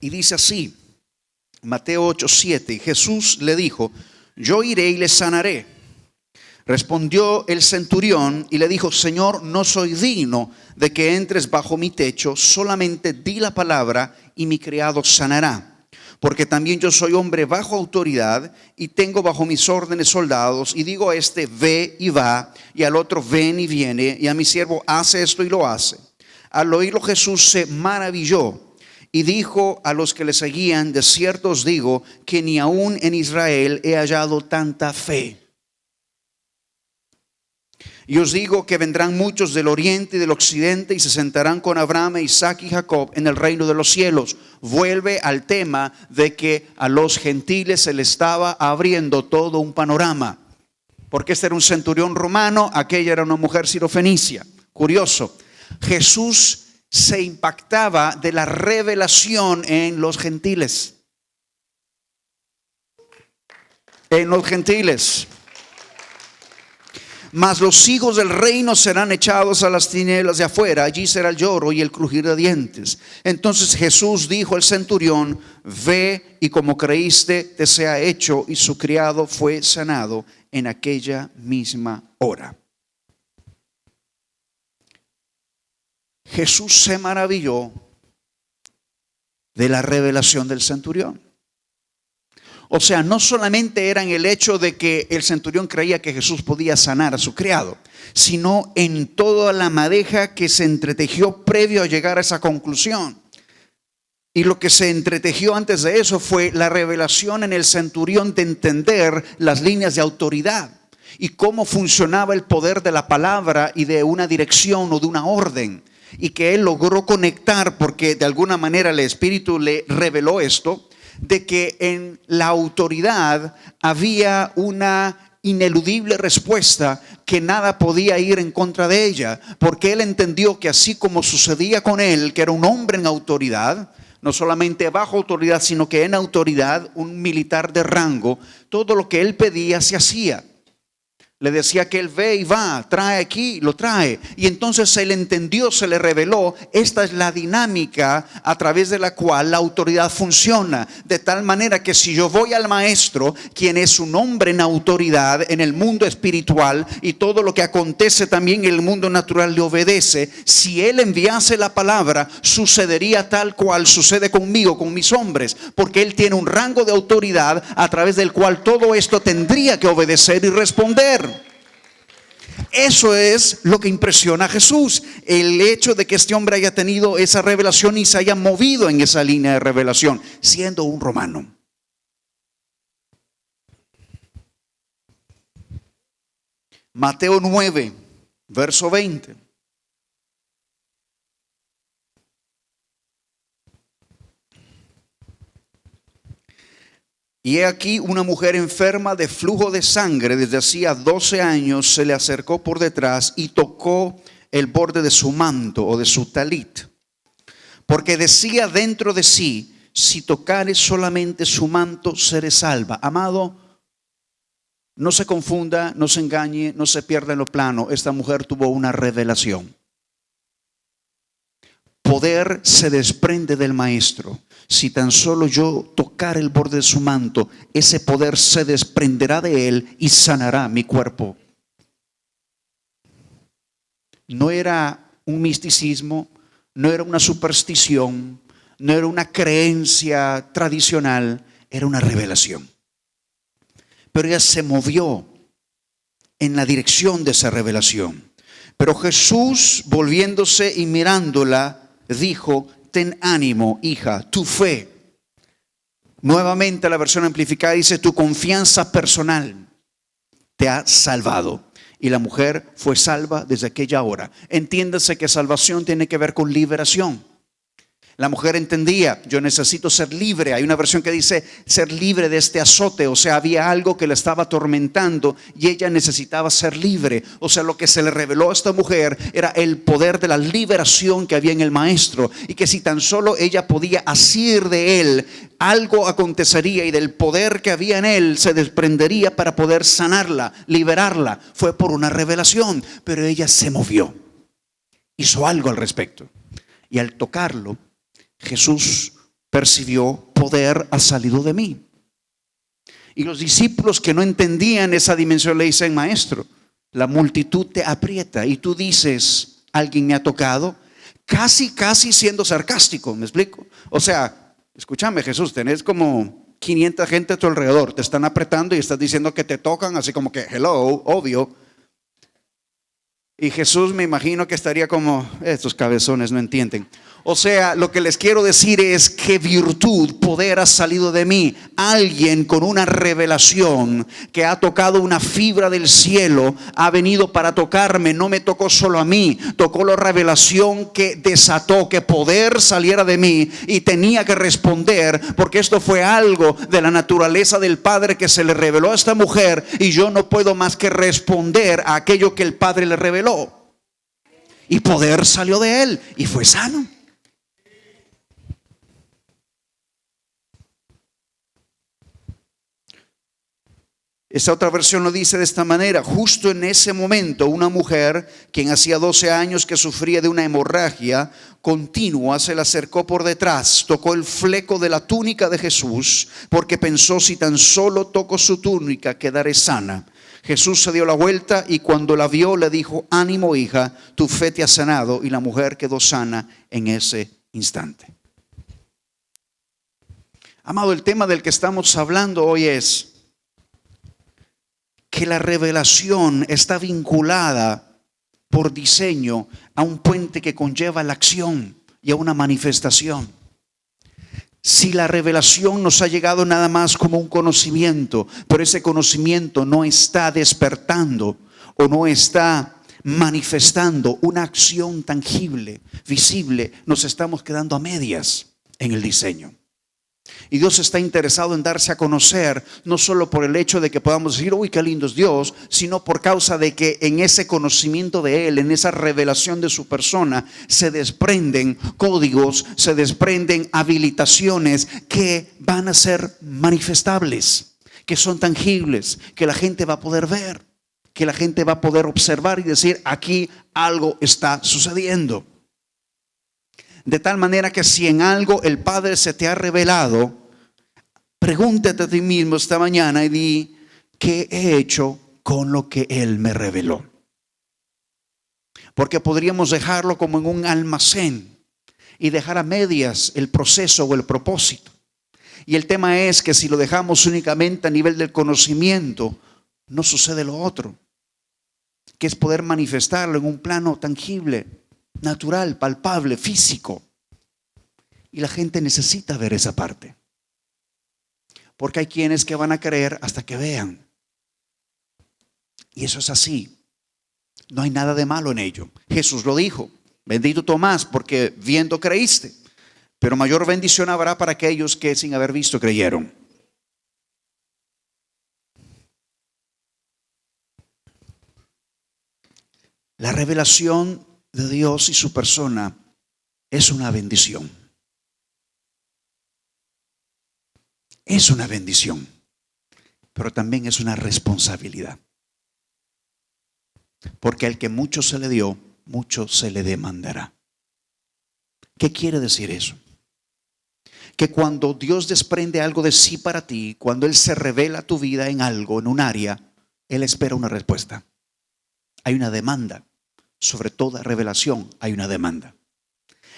Y dice así, Mateo 8, 7, y Jesús le dijo, yo iré y le sanaré. Respondió el centurión y le dijo, Señor, no soy digno de que entres bajo mi techo, solamente di la palabra y mi criado sanará. Porque también yo soy hombre bajo autoridad y tengo bajo mis órdenes soldados, y digo a este, ve y va, y al otro, ven y viene, y a mi siervo, hace esto y lo hace. Al oírlo Jesús se maravilló y dijo a los que le seguían, de cierto os digo que ni aún en Israel he hallado tanta fe. Y os digo que vendrán muchos del oriente y del occidente y se sentarán con Abraham, Isaac y Jacob en el reino de los cielos. Vuelve al tema de que a los gentiles se les estaba abriendo todo un panorama. Porque este era un centurión romano, aquella era una mujer sirofenicia. Curioso, Jesús se impactaba de la revelación en los gentiles. En los gentiles. Mas los hijos del reino serán echados a las tinieblas de afuera, allí será el lloro y el crujir de dientes. Entonces Jesús dijo al centurión, ve y como creíste te sea hecho, y su criado fue sanado en aquella misma hora. Jesús se maravilló de la revelación del centurión. O sea, no solamente era en el hecho de que el centurión creía que Jesús podía sanar a su criado, sino en toda la madeja que se entretejió previo a llegar a esa conclusión. Y lo que se entretejió antes de eso fue la revelación en el centurión de entender las líneas de autoridad y cómo funcionaba el poder de la palabra y de una dirección o de una orden. Y que él logró conectar, porque de alguna manera el Espíritu le reveló esto, de que en la autoridad había una ineludible respuesta que nada podía ir en contra de ella, porque él entendió que así como sucedía con él, que era un hombre en autoridad, no solamente bajo autoridad, sino que en autoridad, un militar de rango, todo lo que él pedía se hacía. Le decía que él ve y va, trae aquí, lo trae. Y entonces él entendió, se le reveló, esta es la dinámica a través de la cual la autoridad funciona. De tal manera que si yo voy al maestro, quien es un hombre en autoridad en el mundo espiritual, y todo lo que acontece también en el mundo natural le obedece, si él enviase la palabra, sucedería tal cual sucede conmigo, con mis hombres, porque él tiene un rango de autoridad a través del cual todo esto tendría que obedecer y responder. Eso es lo que impresiona a Jesús, el hecho de que este hombre haya tenido esa revelación y se haya movido en esa línea de revelación, siendo un romano. Mateo 9, verso 20. Y he aquí una mujer enferma de flujo de sangre desde hacía 12 años se le acercó por detrás y tocó el borde de su manto o de su talit, porque decía dentro de sí: si tocare solamente su manto, seré salva. Amado, no se confunda, no se engañe, no se pierda en lo plano. Esta mujer tuvo una revelación. Poder se desprende del maestro. Si tan solo yo tocar el borde de su manto, ese poder se desprenderá de él y sanará mi cuerpo. No era un misticismo, no era una superstición, no era una creencia tradicional, era una revelación. Pero ella se movió en la dirección de esa revelación. Pero Jesús, volviéndose y mirándola, dijo: ten ánimo, hija, tu fe. Nuevamente la versión amplificada dice: tu confianza personal te ha salvado. Y la mujer fue salva desde aquella hora. Entiéndase que salvación tiene que ver con liberación. La mujer entendía: yo necesito ser libre. Hay una versión que dice ser libre de este azote. O sea, había algo que la estaba atormentando y ella necesitaba ser libre. O sea, lo que se le reveló a esta mujer era el poder de la liberación que había en el maestro, y que si tan solo ella podía asir de él, algo acontecería y del poder que había en él se desprendería para poder sanarla, liberarla. Fue por una revelación, pero ella se movió, hizo algo al respecto, y al tocarlo, Jesús percibió: poder ha salido de mí. Y los discípulos que no entendían esa dimensión le dicen: maestro, la multitud te aprieta y tú dices: alguien me ha tocado, casi siendo sarcástico. ¿Me explico? O sea, escúchame, Jesús, tenés como 500 gente a tu alrededor, te están apretando y estás diciendo que te tocan, así como que hello, obvio. Y Jesús, me imagino que estaría como: estos cabezones no entienden. O sea, lo que les quiero decir es que virtud, poder ha salido de mí. Alguien con una revelación que ha tocado una fibra del cielo ha venido para tocarme. No me tocó solo a mí, tocó la revelación que desató que poder saliera de mí, y tenía que responder, porque esto fue algo de la naturaleza del Padre que se le reveló a esta mujer, y yo no puedo más que responder a aquello que el Padre le reveló. Y poder salió de él y fue sano. Esta otra versión lo dice de esta manera: justo en ese momento una mujer, quien hacía 12 años que sufría de una hemorragia continua, se le acercó por detrás, tocó el fleco de la túnica de Jesús, porque pensó: si tan solo toco su túnica, quedaré sana. Jesús se dio la vuelta y cuando la vio le dijo: ánimo, hija, tu fe te ha sanado. Y la mujer quedó sana en ese instante. Amado, el tema del que estamos hablando hoy es que la revelación está vinculada por diseño a un puente que conlleva la acción y a una manifestación. Si la revelación nos ha llegado nada más como un conocimiento, pero ese conocimiento no está despertando o no está manifestando una acción tangible, visible, nos estamos quedando a medias en el diseño. Y Dios está interesado en darse a conocer, no solo por el hecho de que podamos decir: uy, qué lindo es Dios, sino por causa de que en ese conocimiento de Él, en esa revelación de su persona, se desprenden códigos, se desprenden habilitaciones que van a ser manifestables, que son tangibles, que la gente va a poder ver, que la gente va a poder observar y decir, aquí algo está sucediendo. De tal manera que si en algo el Padre se te ha revelado, pregúntate a ti mismo esta mañana y di, ¿qué he hecho con lo que Él me reveló? Porque podríamos dejarlo como en un almacén y dejar a medias el proceso o el propósito. Y el tema es que si lo dejamos únicamente a nivel del conocimiento, no sucede lo otro, que es poder manifestarlo en un plano tangible, natural, palpable, físico. Y la gente necesita ver esa parte. Porque hay quienes que van a creer hasta que vean. Y eso es así. No hay nada de malo en ello. Jesús lo dijo. Bendito Tomás, porque viendo creíste. Pero mayor bendición habrá para aquellos que sin haber visto creyeron. La revelación de Dios y su persona es una bendición. Es una bendición, pero también es una responsabilidad. Porque al que mucho se le dio, mucho se le demandará. ¿Qué quiere decir eso? Que cuando Dios desprende algo de sí para ti, cuando Él se revela a tu vida en algo, en un área, Él espera una respuesta. Hay una demanda. Sobre toda revelación hay una demanda.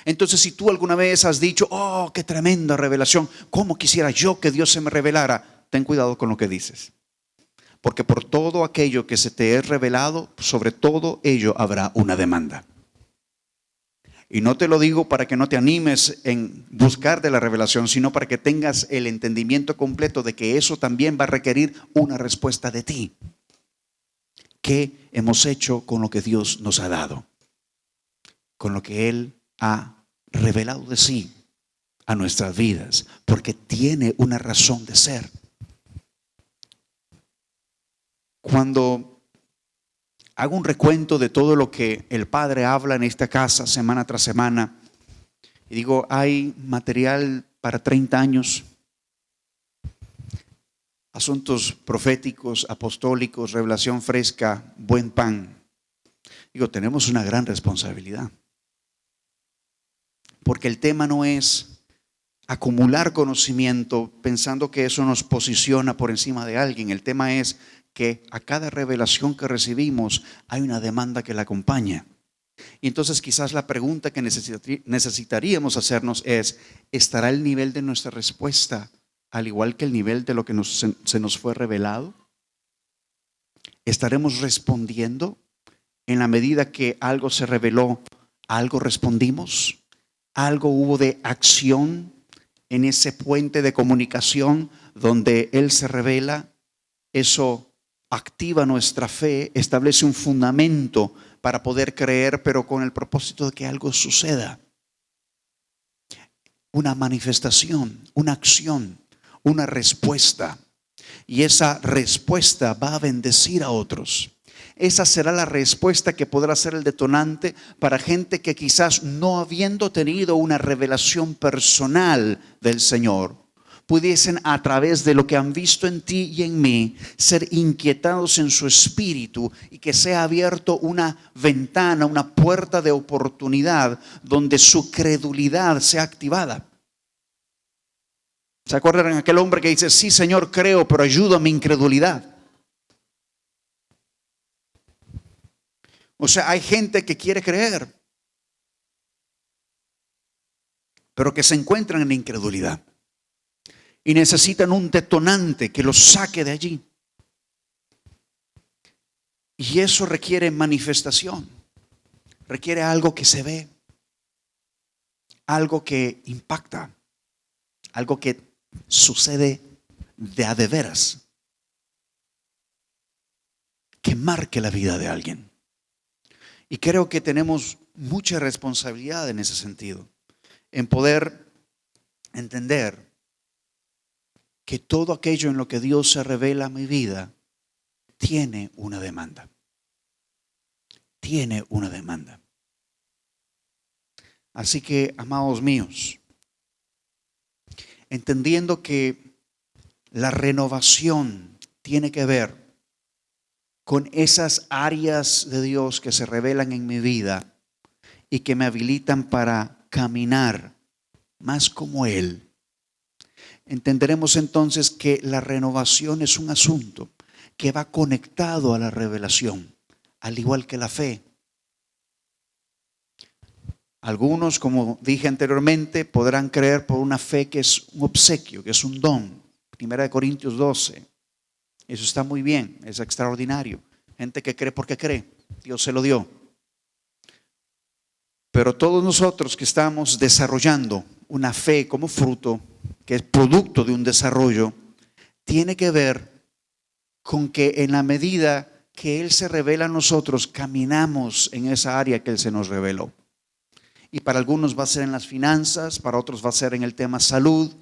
Entonces, si tú alguna vez has dicho, oh, qué tremenda revelación, ¿cómo quisiera yo que Dios se me revelara? Ten cuidado con lo que dices. Porque por todo aquello que se te es revelado, sobre todo ello habrá una demanda. Y no te lo digo para que no te animes en buscar de la revelación, sino para que tengas el entendimiento completo de que eso también va a requerir una respuesta de ti. ¿Qué hemos hecho con lo que Dios nos ha dado? Con lo que Él ha revelado de sí a nuestras vidas, porque tiene una razón de ser. Cuando hago un recuento de todo lo que el Padre habla en esta casa semana tras semana, y digo, hay material para 30 años, asuntos proféticos, apostólicos, revelación fresca, buen pan. Digo, tenemos una gran responsabilidad. Porque el tema no es acumular conocimiento pensando que eso nos posiciona por encima de alguien. El tema es que a cada revelación que recibimos hay una demanda que la acompaña. Y entonces quizás la pregunta que necesitaríamos hacernos es, ¿estará el nivel de nuestra respuesta al igual que el nivel de lo que se nos fue revelado? ¿Estaremos respondiendo en la medida que algo se reveló, algo respondimos? ¿Algo hubo de acción en ese puente de comunicación donde Él se revela? Eso activa nuestra fe, establece un fundamento para poder creer, pero con el propósito de que algo suceda. Una manifestación, una acción, una respuesta. Y esa respuesta va a bendecir a otros. Esa será la respuesta que podrá ser el detonante para gente que quizás no habiendo tenido una revelación personal del Señor, pudiesen a través de lo que han visto en ti y en mí ser inquietados en su espíritu y que sea abierto una ventana, una puerta de oportunidad donde su credulidad sea activada. ¿Se acuerdan de aquel hombre que dice, sí Señor, creo, pero ayuda a mi incredulidad? O sea, hay gente que quiere creer, pero que se encuentran en la incredulidad y necesitan un detonante que los saque de allí. Y eso requiere manifestación, requiere algo que se ve, algo que impacta, algo que sucede de a de veras, que marque la vida de alguien. Y creo que tenemos mucha responsabilidad en ese sentido, en poder entender que todo aquello en lo que Dios se revela a mi vida tiene una demanda. Tiene una demanda. Así que, amados míos, entendiendo que la renovación tiene que ver con esas áreas de Dios que se revelan en mi vida y que me habilitan para caminar más como Él, entenderemos entonces que la renovación es un asunto que va conectado a la revelación, al igual que la fe. Algunos, como dije anteriormente, podrán creer por una fe que es un obsequio, que es un don. 1 Corintios 12. Eso está muy bien, es extraordinario. Gente que cree porque cree, Dios se lo dio. Pero todos nosotros que estamos desarrollando una fe como fruto, que es producto de un desarrollo, tiene que ver con que en la medida que Él se revela a nosotros, caminamos en esa área que Él se nos reveló. Y para algunos va a ser en las finanzas, para otros va a ser en el tema salud,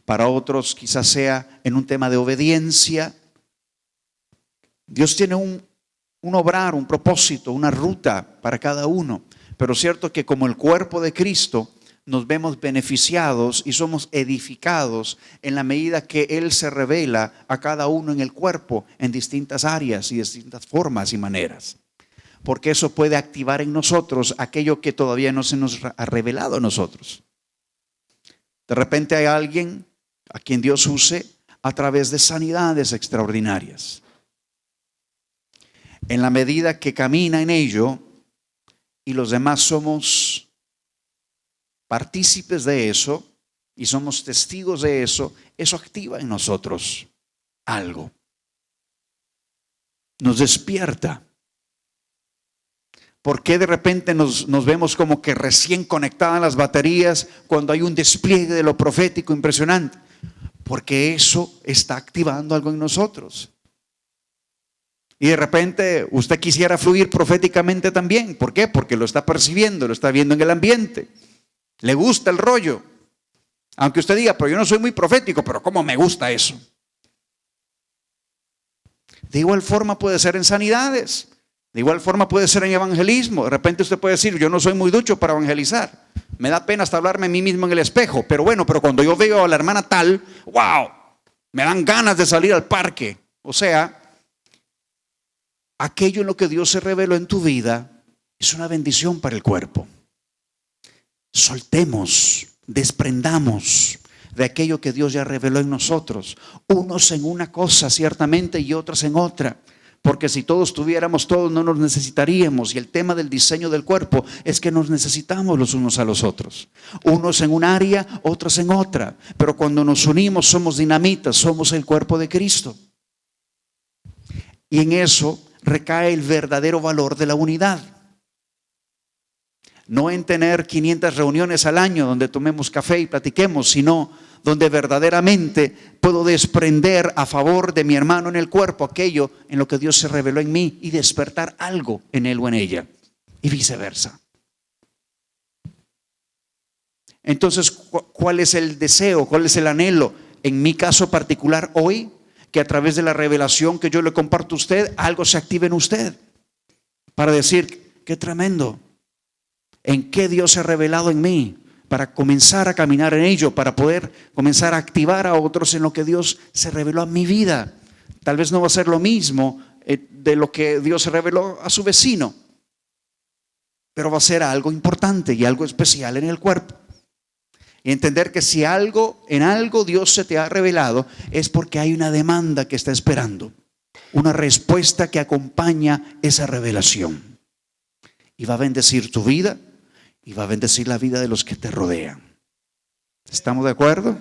para otros quizás sea en un tema de obediencia. Dios tiene un obrar, un propósito, una ruta para cada uno. Pero es cierto que como el cuerpo de Cristo nos vemos beneficiados y somos edificados en la medida que Él se revela a cada uno en el cuerpo en distintas áreas y distintas formas y maneras. Porque eso puede activar en nosotros aquello que todavía no se nos ha revelado a nosotros. De repente hay alguien a quien Dios use a través de sanidades extraordinarias. En la medida que camina en ello y los demás somos partícipes de eso y somos testigos de eso, eso activa en nosotros algo. Nos despierta. ¿Por qué de repente nos vemos como que recién conectadas las baterías cuando hay un despliegue de lo profético impresionante? Porque eso está activando algo en nosotros. Y de repente usted quisiera fluir proféticamente también. ¿Por qué? Porque lo está percibiendo, lo está viendo en el ambiente. Le gusta el rollo. Aunque usted diga, pero yo no soy muy profético, pero ¿cómo me gusta eso? De igual forma puede ser en sanidades. De igual forma puede ser en evangelismo. De repente usted puede decir, yo no soy muy ducho para evangelizar. Me da pena hasta hablarme a mí mismo en el espejo. Pero bueno, pero cuando yo veo a la hermana tal, wow, me dan ganas de salir al parque. O sea, aquello en lo que Dios se reveló en tu vida es una bendición para el cuerpo. Soltemos, desprendamos de aquello que Dios ya reveló en nosotros. Unos en una cosa ciertamente y otros en otra. Porque si todos tuviéramos todos no nos necesitaríamos. Y el tema del diseño del cuerpo es que nos necesitamos los unos a los otros. Unos en un área, otros en otra. Pero cuando nos unimos somos dinamitas, somos el cuerpo de Cristo. Y en eso recae el verdadero valor de la unidad. No en tener 500 reuniones al año donde tomemos café y platiquemos, sino donde verdaderamente puedo desprender a favor de mi hermano en el cuerpo aquello en lo que Dios se reveló en mí y despertar algo en él o en ella, y viceversa. Entonces, ¿cuál es el deseo? ¿Cuál es el anhelo? En mi caso particular hoy, que a través de la revelación que yo le comparto a usted, algo se active en usted para decir, qué tremendo, en qué Dios se ha revelado en mí, para comenzar a caminar en ello, para poder comenzar a activar a otros en lo que Dios se reveló en mi vida. Tal vez no va a ser lo mismo de lo que Dios se reveló a su vecino, pero va a ser algo importante y algo especial en el cuerpo. Y entender que si en algo Dios se te ha revelado, es porque hay una demanda que está esperando, una respuesta que acompaña esa revelación. Y va a bendecir tu vida y va a bendecir la vida de los que te rodean. ¿Estamos de acuerdo?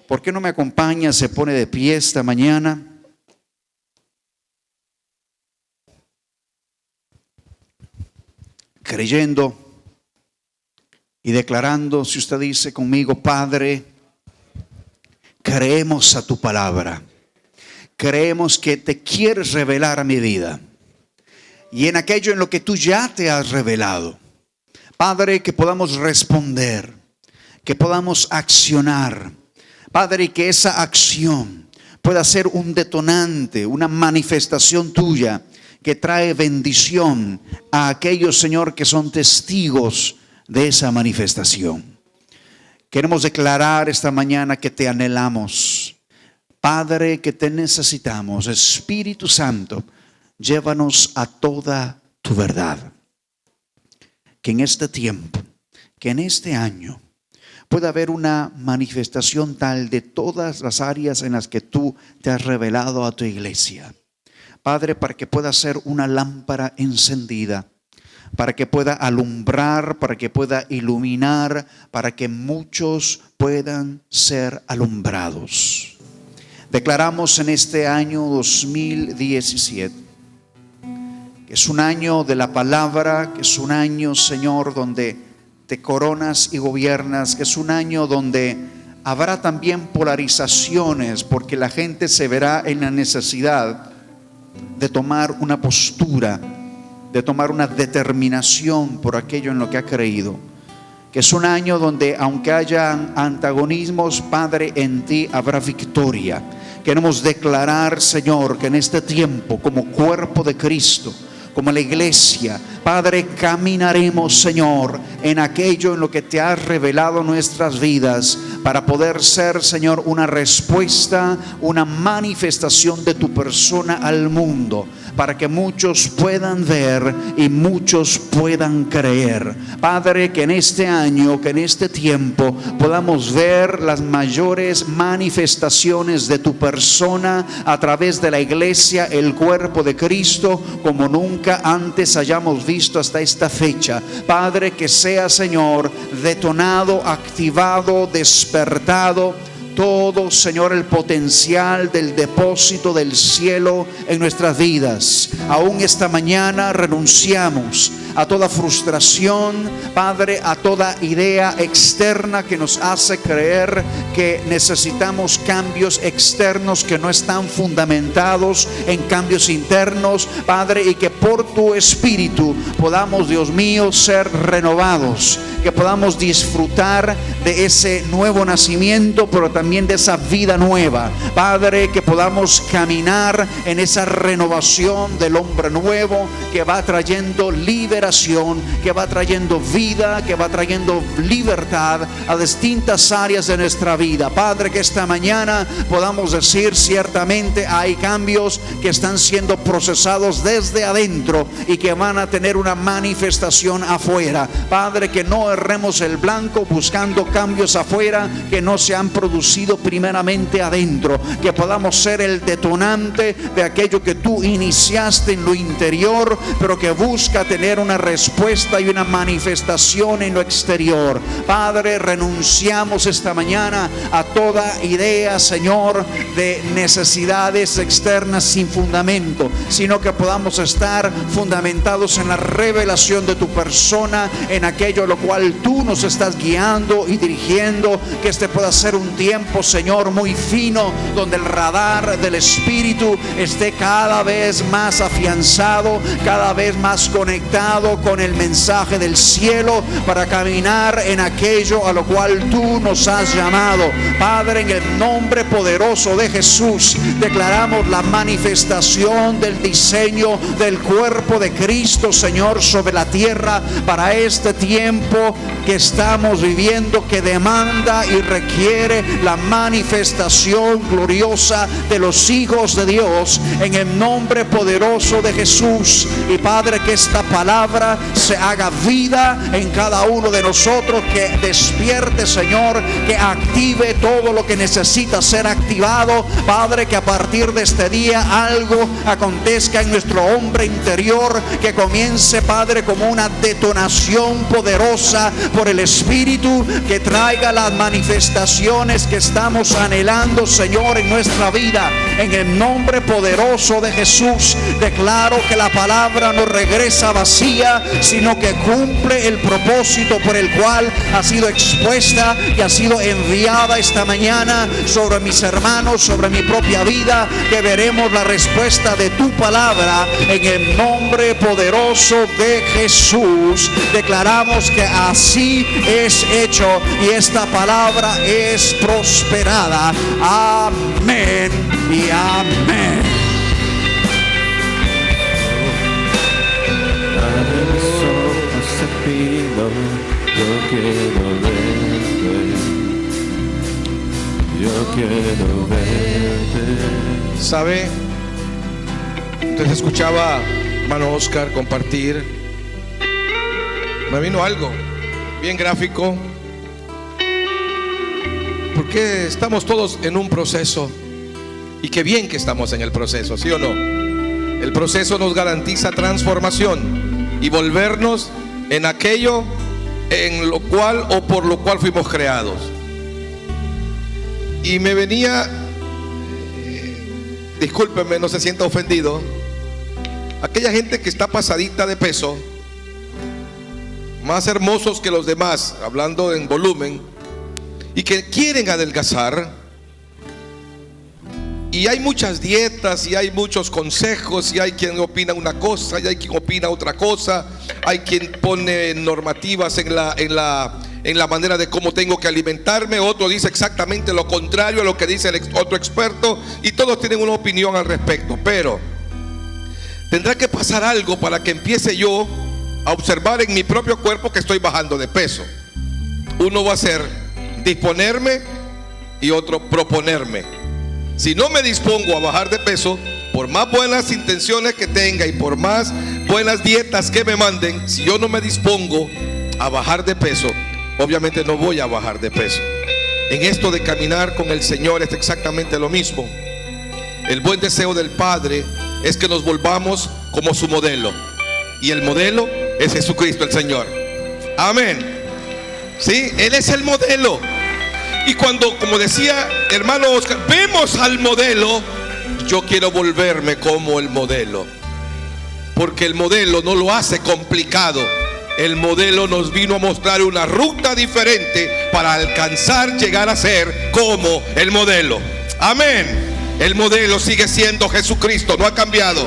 ¿Por qué no me acompaña? Se pone de pie esta mañana. Creyendo y declarando, si usted dice conmigo, Padre, creemos a tu palabra. Creemos que te quieres revelar a mi vida. Y en aquello en lo que tú ya te has revelado. Padre, que podamos responder, que podamos accionar. Padre, y que esa acción pueda ser un detonante, una manifestación tuya que trae bendición a aquellos, Señor, que son testigos de esa manifestación. Queremos declarar esta mañana que te anhelamos. Padre, que te necesitamos. Espíritu Santo, llévanos a toda tu verdad. Que en este tiempo, que en este año, pueda haber una manifestación tal de todas las áreas en las que tú te has revelado a tu iglesia. Padre, para que pueda ser una lámpara encendida, para que pueda alumbrar, para que pueda iluminar, para que muchos puedan ser alumbrados. Declaramos en este año 2017 que es un año de la palabra, que es un año, Señor, donde te coronas y gobiernas, que es un año donde habrá también polarizaciones, porque la gente se verá en la necesidad de tomar una postura, de tomar una determinación por aquello en lo que ha creído. Que es un año donde, aunque haya antagonismos, Padre, en ti habrá victoria. Queremos declarar, Señor, que en este tiempo, como cuerpo de Cristo, como la iglesia, Padre, caminaremos, Señor, en aquello en lo que te has revelado nuestras vidas, para poder ser, Señor, una respuesta, una manifestación de tu persona al mundo, para que muchos puedan ver y muchos puedan creer. Padre, que en este año, que en este tiempo podamos ver las mayores manifestaciones de tu persona a través de la iglesia, el cuerpo de Cristo, como nunca antes hayamos visto hasta esta fecha. Padre, que sea, Señor, detonado, activado, despertado todo, Señor, el potencial del depósito del cielo en nuestras vidas. Aún esta mañana renunciamos a toda frustración, Padre, a toda idea externa que nos hace creer que necesitamos cambios externos que no están fundamentados en cambios internos, Padre, y que por tu Espíritu podamos, Dios mío, ser renovados, que podamos disfrutar de ese nuevo nacimiento, pero también de esa vida nueva, Padre, que podamos caminar en esa renovación del hombre nuevo que va trayendo liberación, que va trayendo vida, que va trayendo libertad a distintas áreas de nuestra vida. Padre, que esta mañana podamos decir, ciertamente hay cambios que están siendo procesados desde adentro y que van a tener una manifestación afuera. Padre, que no erremos el blanco buscando cambios afuera que no se han producido primeramente adentro, que podamos ser el detonante de aquello que tú iniciaste en lo interior, pero que busca tener una respuesta y una manifestación en lo exterior. Padre, renunciamos esta mañana a toda idea, Señor, de necesidades externas sin fundamento, sino que podamos estar fundamentados en la revelación de tu persona, en aquello a lo cual tú nos estás guiando y dirigiendo. Que este pueda ser un tiempo, Señor, muy fino, donde el radar del Espíritu esté cada vez más afianzado, cada vez más conectado con el mensaje del cielo, para caminar en aquello a lo cual tú nos has llamado. Padre, en el nombre poderoso de Jesús, declaramos la manifestación del diseño del cuerpo de Cristo, Señor, sobre la tierra para este tiempo que estamos viviendo, que demanda y requiere la manifestación gloriosa de los hijos de Dios, en el nombre poderoso de Jesús. Y Padre, que esta palabra se haga vida en cada uno de nosotros, que despierte, Señor, que active todo lo que necesita ser activado. Padre, que a partir de este día algo acontezca en nuestro hombre interior, que comience, Padre, como una detonación poderosa por el Espíritu, que traiga las manifestaciones que estamos anhelando, Señor, en nuestra vida. En el nombre poderoso de Jesús, declaro que la palabra no regresa vacía, sino que cumple el propósito por el cual ha sido expuesta y ha sido enviada esta mañana sobre mis hermanos, sobre mi propia vida, que veremos la respuesta de tu palabra en el nombre poderoso de Jesús. Declaramos que así es hecho y esta palabra es prosperada. Amén y amén. Yo quiero verte. ¿Sabe? Mientras escuchaba hermano Oscar compartir, me vino algo bien gráfico, porque estamos todos en un proceso, y qué bien que estamos en el proceso, ¿sí o no? El proceso nos garantiza transformación y volvernos en aquello en lo cual o por lo cual fuimos creados. Y me venía, discúlpenme, no se sienta ofendido, aquella gente que está pasadita de peso, más hermosos que los demás, hablando en volumen, y que quieren adelgazar. Y hay muchas dietas y hay muchos consejos, y hay quien opina una cosa y hay quien opina otra cosa. Hay quien pone normativas en la manera de cómo tengo que alimentarme. Otro dice exactamente lo contrario a lo que dice el otro experto, y todos tienen una opinión al respecto. Pero tendrá que pasar algo para que empiece yo a observar en mi propio cuerpo que estoy bajando de peso. Uno va a ser disponerme y otro proponerme. Si no me dispongo a bajar de peso, por más buenas intenciones que tenga y por más buenas dietas que me manden, si yo no me dispongo a bajar de peso, obviamente no voy a bajar de peso. En esto de caminar con el Señor es exactamente lo mismo. El buen deseo del Padre es que nos volvamos como su modelo, y el modelo es Jesucristo el Señor. Amén. Sí, Él es el modelo. Y cuando, como decía hermano Oscar, vemos al modelo, yo quiero volverme como el modelo, porque el modelo no lo hace complicado. El modelo nos vino a mostrar una ruta diferente para alcanzar, llegar a ser como el modelo. Amén. El modelo sigue siendo Jesucristo, no ha cambiado.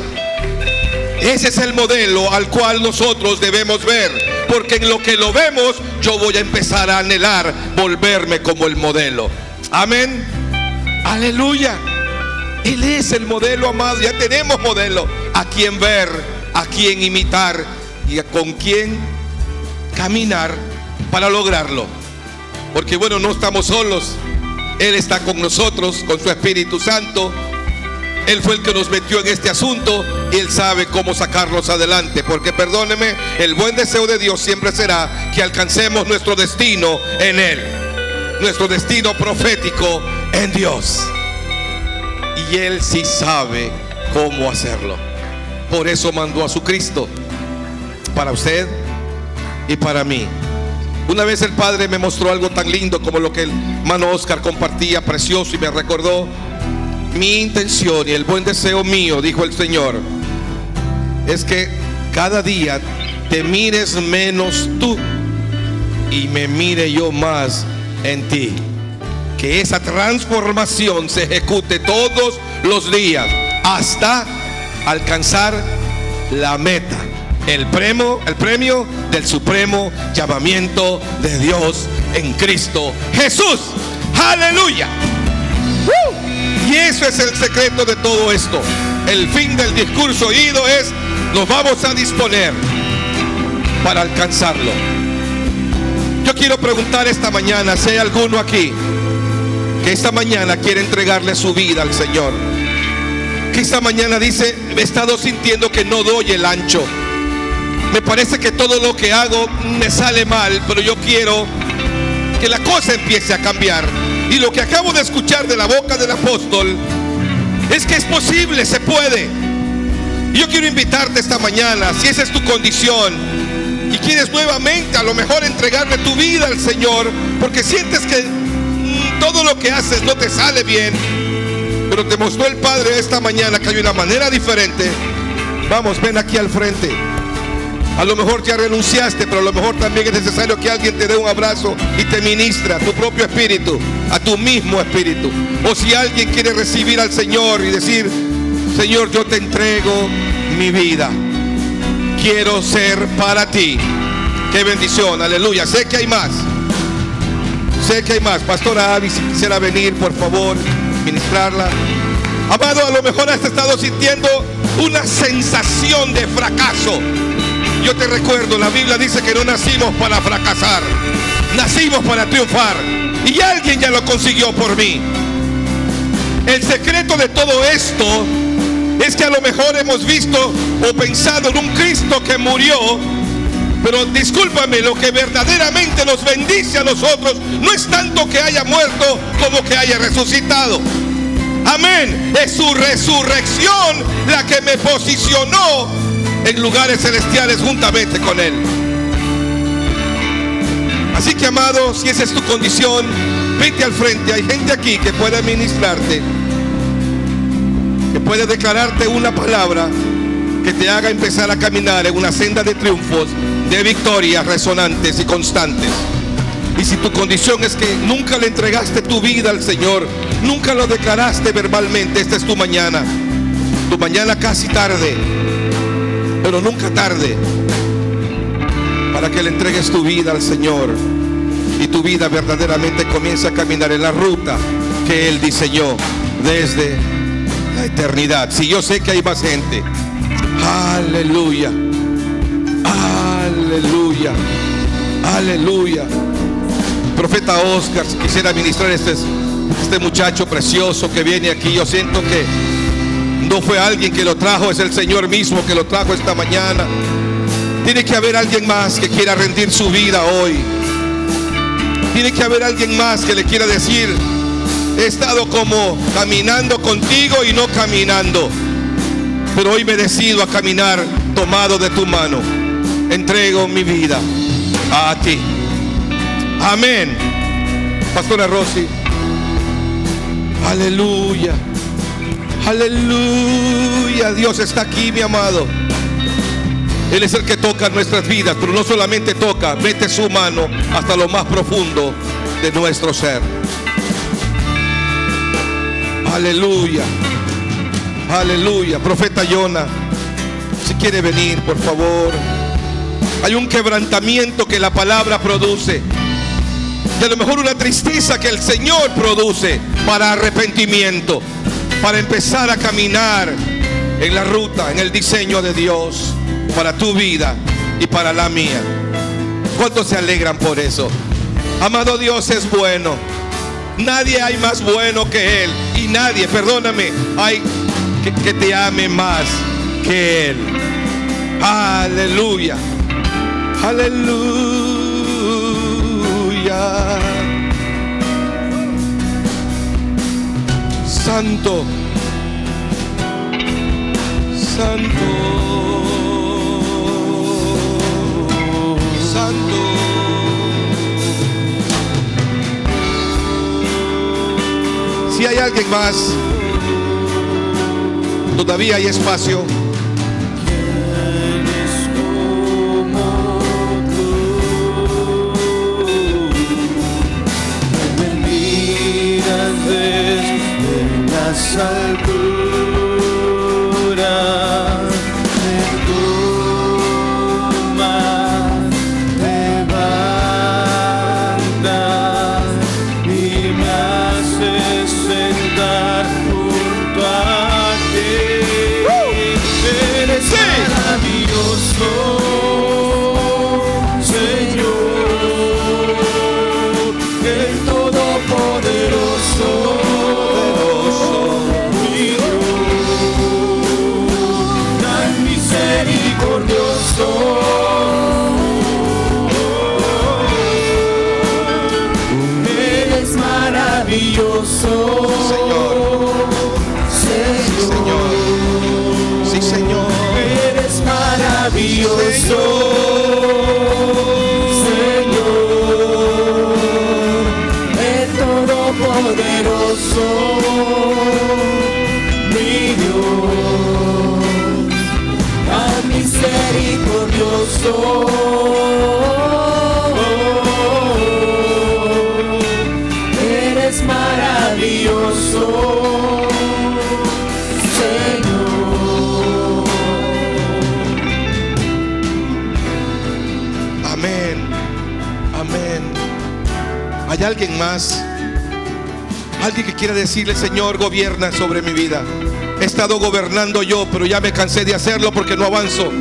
Ese es el modelo al cual nosotros debemos ver, porque en lo que lo vemos, yo voy a empezar a anhelar volverme como el modelo. Amén. Aleluya. Él es el modelo, amado. Ya tenemos modelo a quien ver, a quien imitar y con quien caminar para lograrlo. Porque bueno, no estamos solos. Él está con nosotros, con su Espíritu Santo. Él fue el que nos metió en este asunto y Él sabe cómo sacarnos adelante. Porque perdóneme, el buen deseo de Dios siempre será que alcancemos nuestro destino en Él, nuestro destino profético en Dios. Y Él sí sabe cómo hacerlo. Por eso mandó a su Cristo para usted y para mí. Una vez el Padre me mostró algo tan lindo como lo que el hermano Oscar compartía, precioso, y me recordó mi intención y el buen deseo mío, dijo el Señor, es que cada día te mires menos tú y me mire yo más en ti. Que esa transformación se ejecute todos los días hasta alcanzar la meta, el premio del supremo llamamiento de Dios en Cristo Jesús. Aleluya. Y eso es el secreto de todo esto. El fin del discurso oído es: nos vamos a disponer para alcanzarlo. Yo quiero preguntar esta mañana si hay alguno aquí que esta mañana quiere entregarle su vida al Señor, que esta mañana dice: he estado sintiendo que no doy el ancho, me parece que todo lo que hago me sale mal, pero yo quiero que la cosa empiece a cambiar. Y lo que acabo de escuchar de la boca del apóstol es que es posible, se puede. Y yo quiero invitarte esta mañana, si esa es tu condición y quieres nuevamente a lo mejor entregarle tu vida al Señor, porque sientes que todo lo que haces no te sale bien, pero te mostró el Padre esta mañana que hay una manera diferente. Vamos, ven aquí al frente. A lo mejor ya renunciaste, pero a lo mejor también es necesario que alguien te dé un abrazo y te ministra a tu propio espíritu, a tu mismo espíritu. O si alguien quiere recibir al Señor y decir: Señor, yo te entrego mi vida, quiero ser para ti. Qué bendición, aleluya. Sé que hay más. Pastora Abby, si quisiera venir, por favor, ministrarla. Amado, a lo mejor has estado sintiendo una sensación de fracaso. Yo te recuerdo, la Biblia dice que no nacimos para fracasar, nacimos para triunfar. Y alguien ya lo consiguió por mí. El secreto de todo esto Es que a lo mejor hemos visto o pensado en un Cristo que murió, pero discúlpame, lo que verdaderamente nos bendice a nosotros no es tanto que haya muerto como que haya resucitado. Amén. Es su resurrección la que me posicionó en lugares celestiales juntamente con Él. Así que, amado, si esa es tu condición, vete al frente. Hay gente aquí que puede ministrarte, que puede declararte una palabra que te haga empezar a caminar en una senda de triunfos, de victorias resonantes y constantes. Y si tu condición es que nunca le entregaste tu vida al Señor, nunca lo declaraste verbalmente, esta es tu mañana. Tu mañana casi tarde, pero nunca tarde, para que le entregues tu vida al Señor y tu vida verdaderamente comience a caminar en la ruta que Él diseñó desde la eternidad. Si yo sé que hay más gente. Aleluya, aleluya, aleluya. Profeta Oscar, si quisiera ministrar este muchacho precioso que viene aquí. Yo siento que no fue alguien que lo trajo, es el Señor mismo que lo trajo esta mañana. Tiene que haber alguien más que quiera rendir su vida hoy. Tiene que haber alguien más que le quiera decir: he estado como caminando contigo y no caminando, pero hoy me decido a caminar tomado de tu mano. Entrego mi vida a ti. Amén. Pastora Rosy. Aleluya. Aleluya. Dios está aquí, mi amado. Él es el que toca nuestras vidas, pero no solamente toca, mete su mano hasta lo más profundo de nuestro ser. Aleluya. Aleluya. Profeta Jonah, si quiere venir, por favor. Hay un quebrantamiento que la palabra produce, y a lo mejor una tristeza que el Señor produce para arrepentimiento, para empezar a caminar en la ruta, en el diseño de Dios para tu vida y para la mía. ¿Cuántos se alegran por eso? Amado, Dios es bueno. Nadie hay más bueno que Él, y nadie, perdóname, hay que te ame más que Él. Aleluya. Aleluya. Santo, santo, santo. Si hay alguien más, todavía hay espacio. Las alturas me toman, levanta y me hace sentar junto a ti. Eres maravilloso, Señor, el Todopoderoso. Eres maravilloso, Señor. Señor. Sí, Señor. Eres maravilloso, Señor, el Todopoderoso, mi Dios, tan misericordioso. Eres maravilloso, Señor. Amén. Amén. ¿Hay alguien más? Alguien que quiera decirle: Señor, gobierna sobre mi vida. He estado gobernando yo, pero ya me cansé de hacerlo porque no avanzo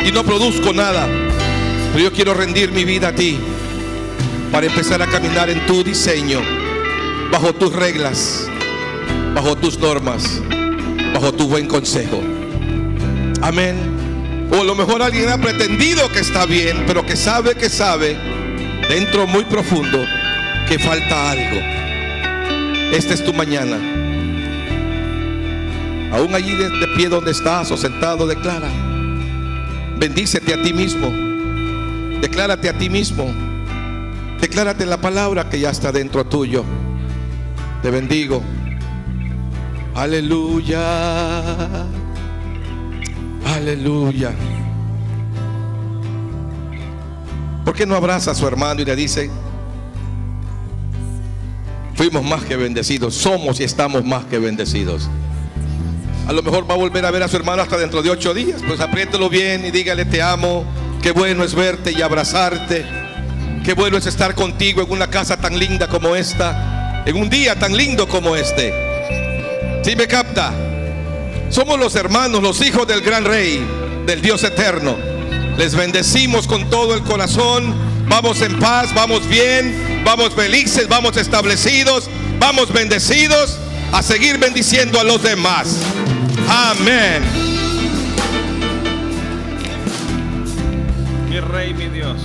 y no produzco nada. Pero yo quiero rendir mi vida a ti para empezar a caminar en tu diseño, bajo tus reglas, bajo tus normas, bajo bajo tu buen consejo. Amén. O a lo mejor alguien ha pretendido que está bien, pero que sabe dentro muy profundo que falta algo. Esta es tu mañana. Aún allí de pie donde estás o sentado, declara. Bendícete a ti mismo. Declárate a ti mismo. Declárate en la palabra que ya está dentro tuyo. Te bendigo. Aleluya. Aleluya. ¿Por qué no abraza a su hermano y le dice: fuimos más que bendecidos, somos y estamos más que bendecidos? A lo mejor va a volver a ver a su hermano hasta dentro de 8 días. Pues apriételo bien y dígale: te amo, qué bueno es verte y abrazarte. Qué bueno es estar contigo en una casa tan linda como esta, en un día tan lindo como este. ¿Sí me capta? Somos los hermanos, los hijos del gran Rey, del Dios eterno. Les bendecimos con todo el corazón. Vamos en paz, vamos bien, vamos felices, vamos establecidos, vamos bendecidos, a seguir bendiciendo a los demás. Amén. Mi Rey, mi Dios.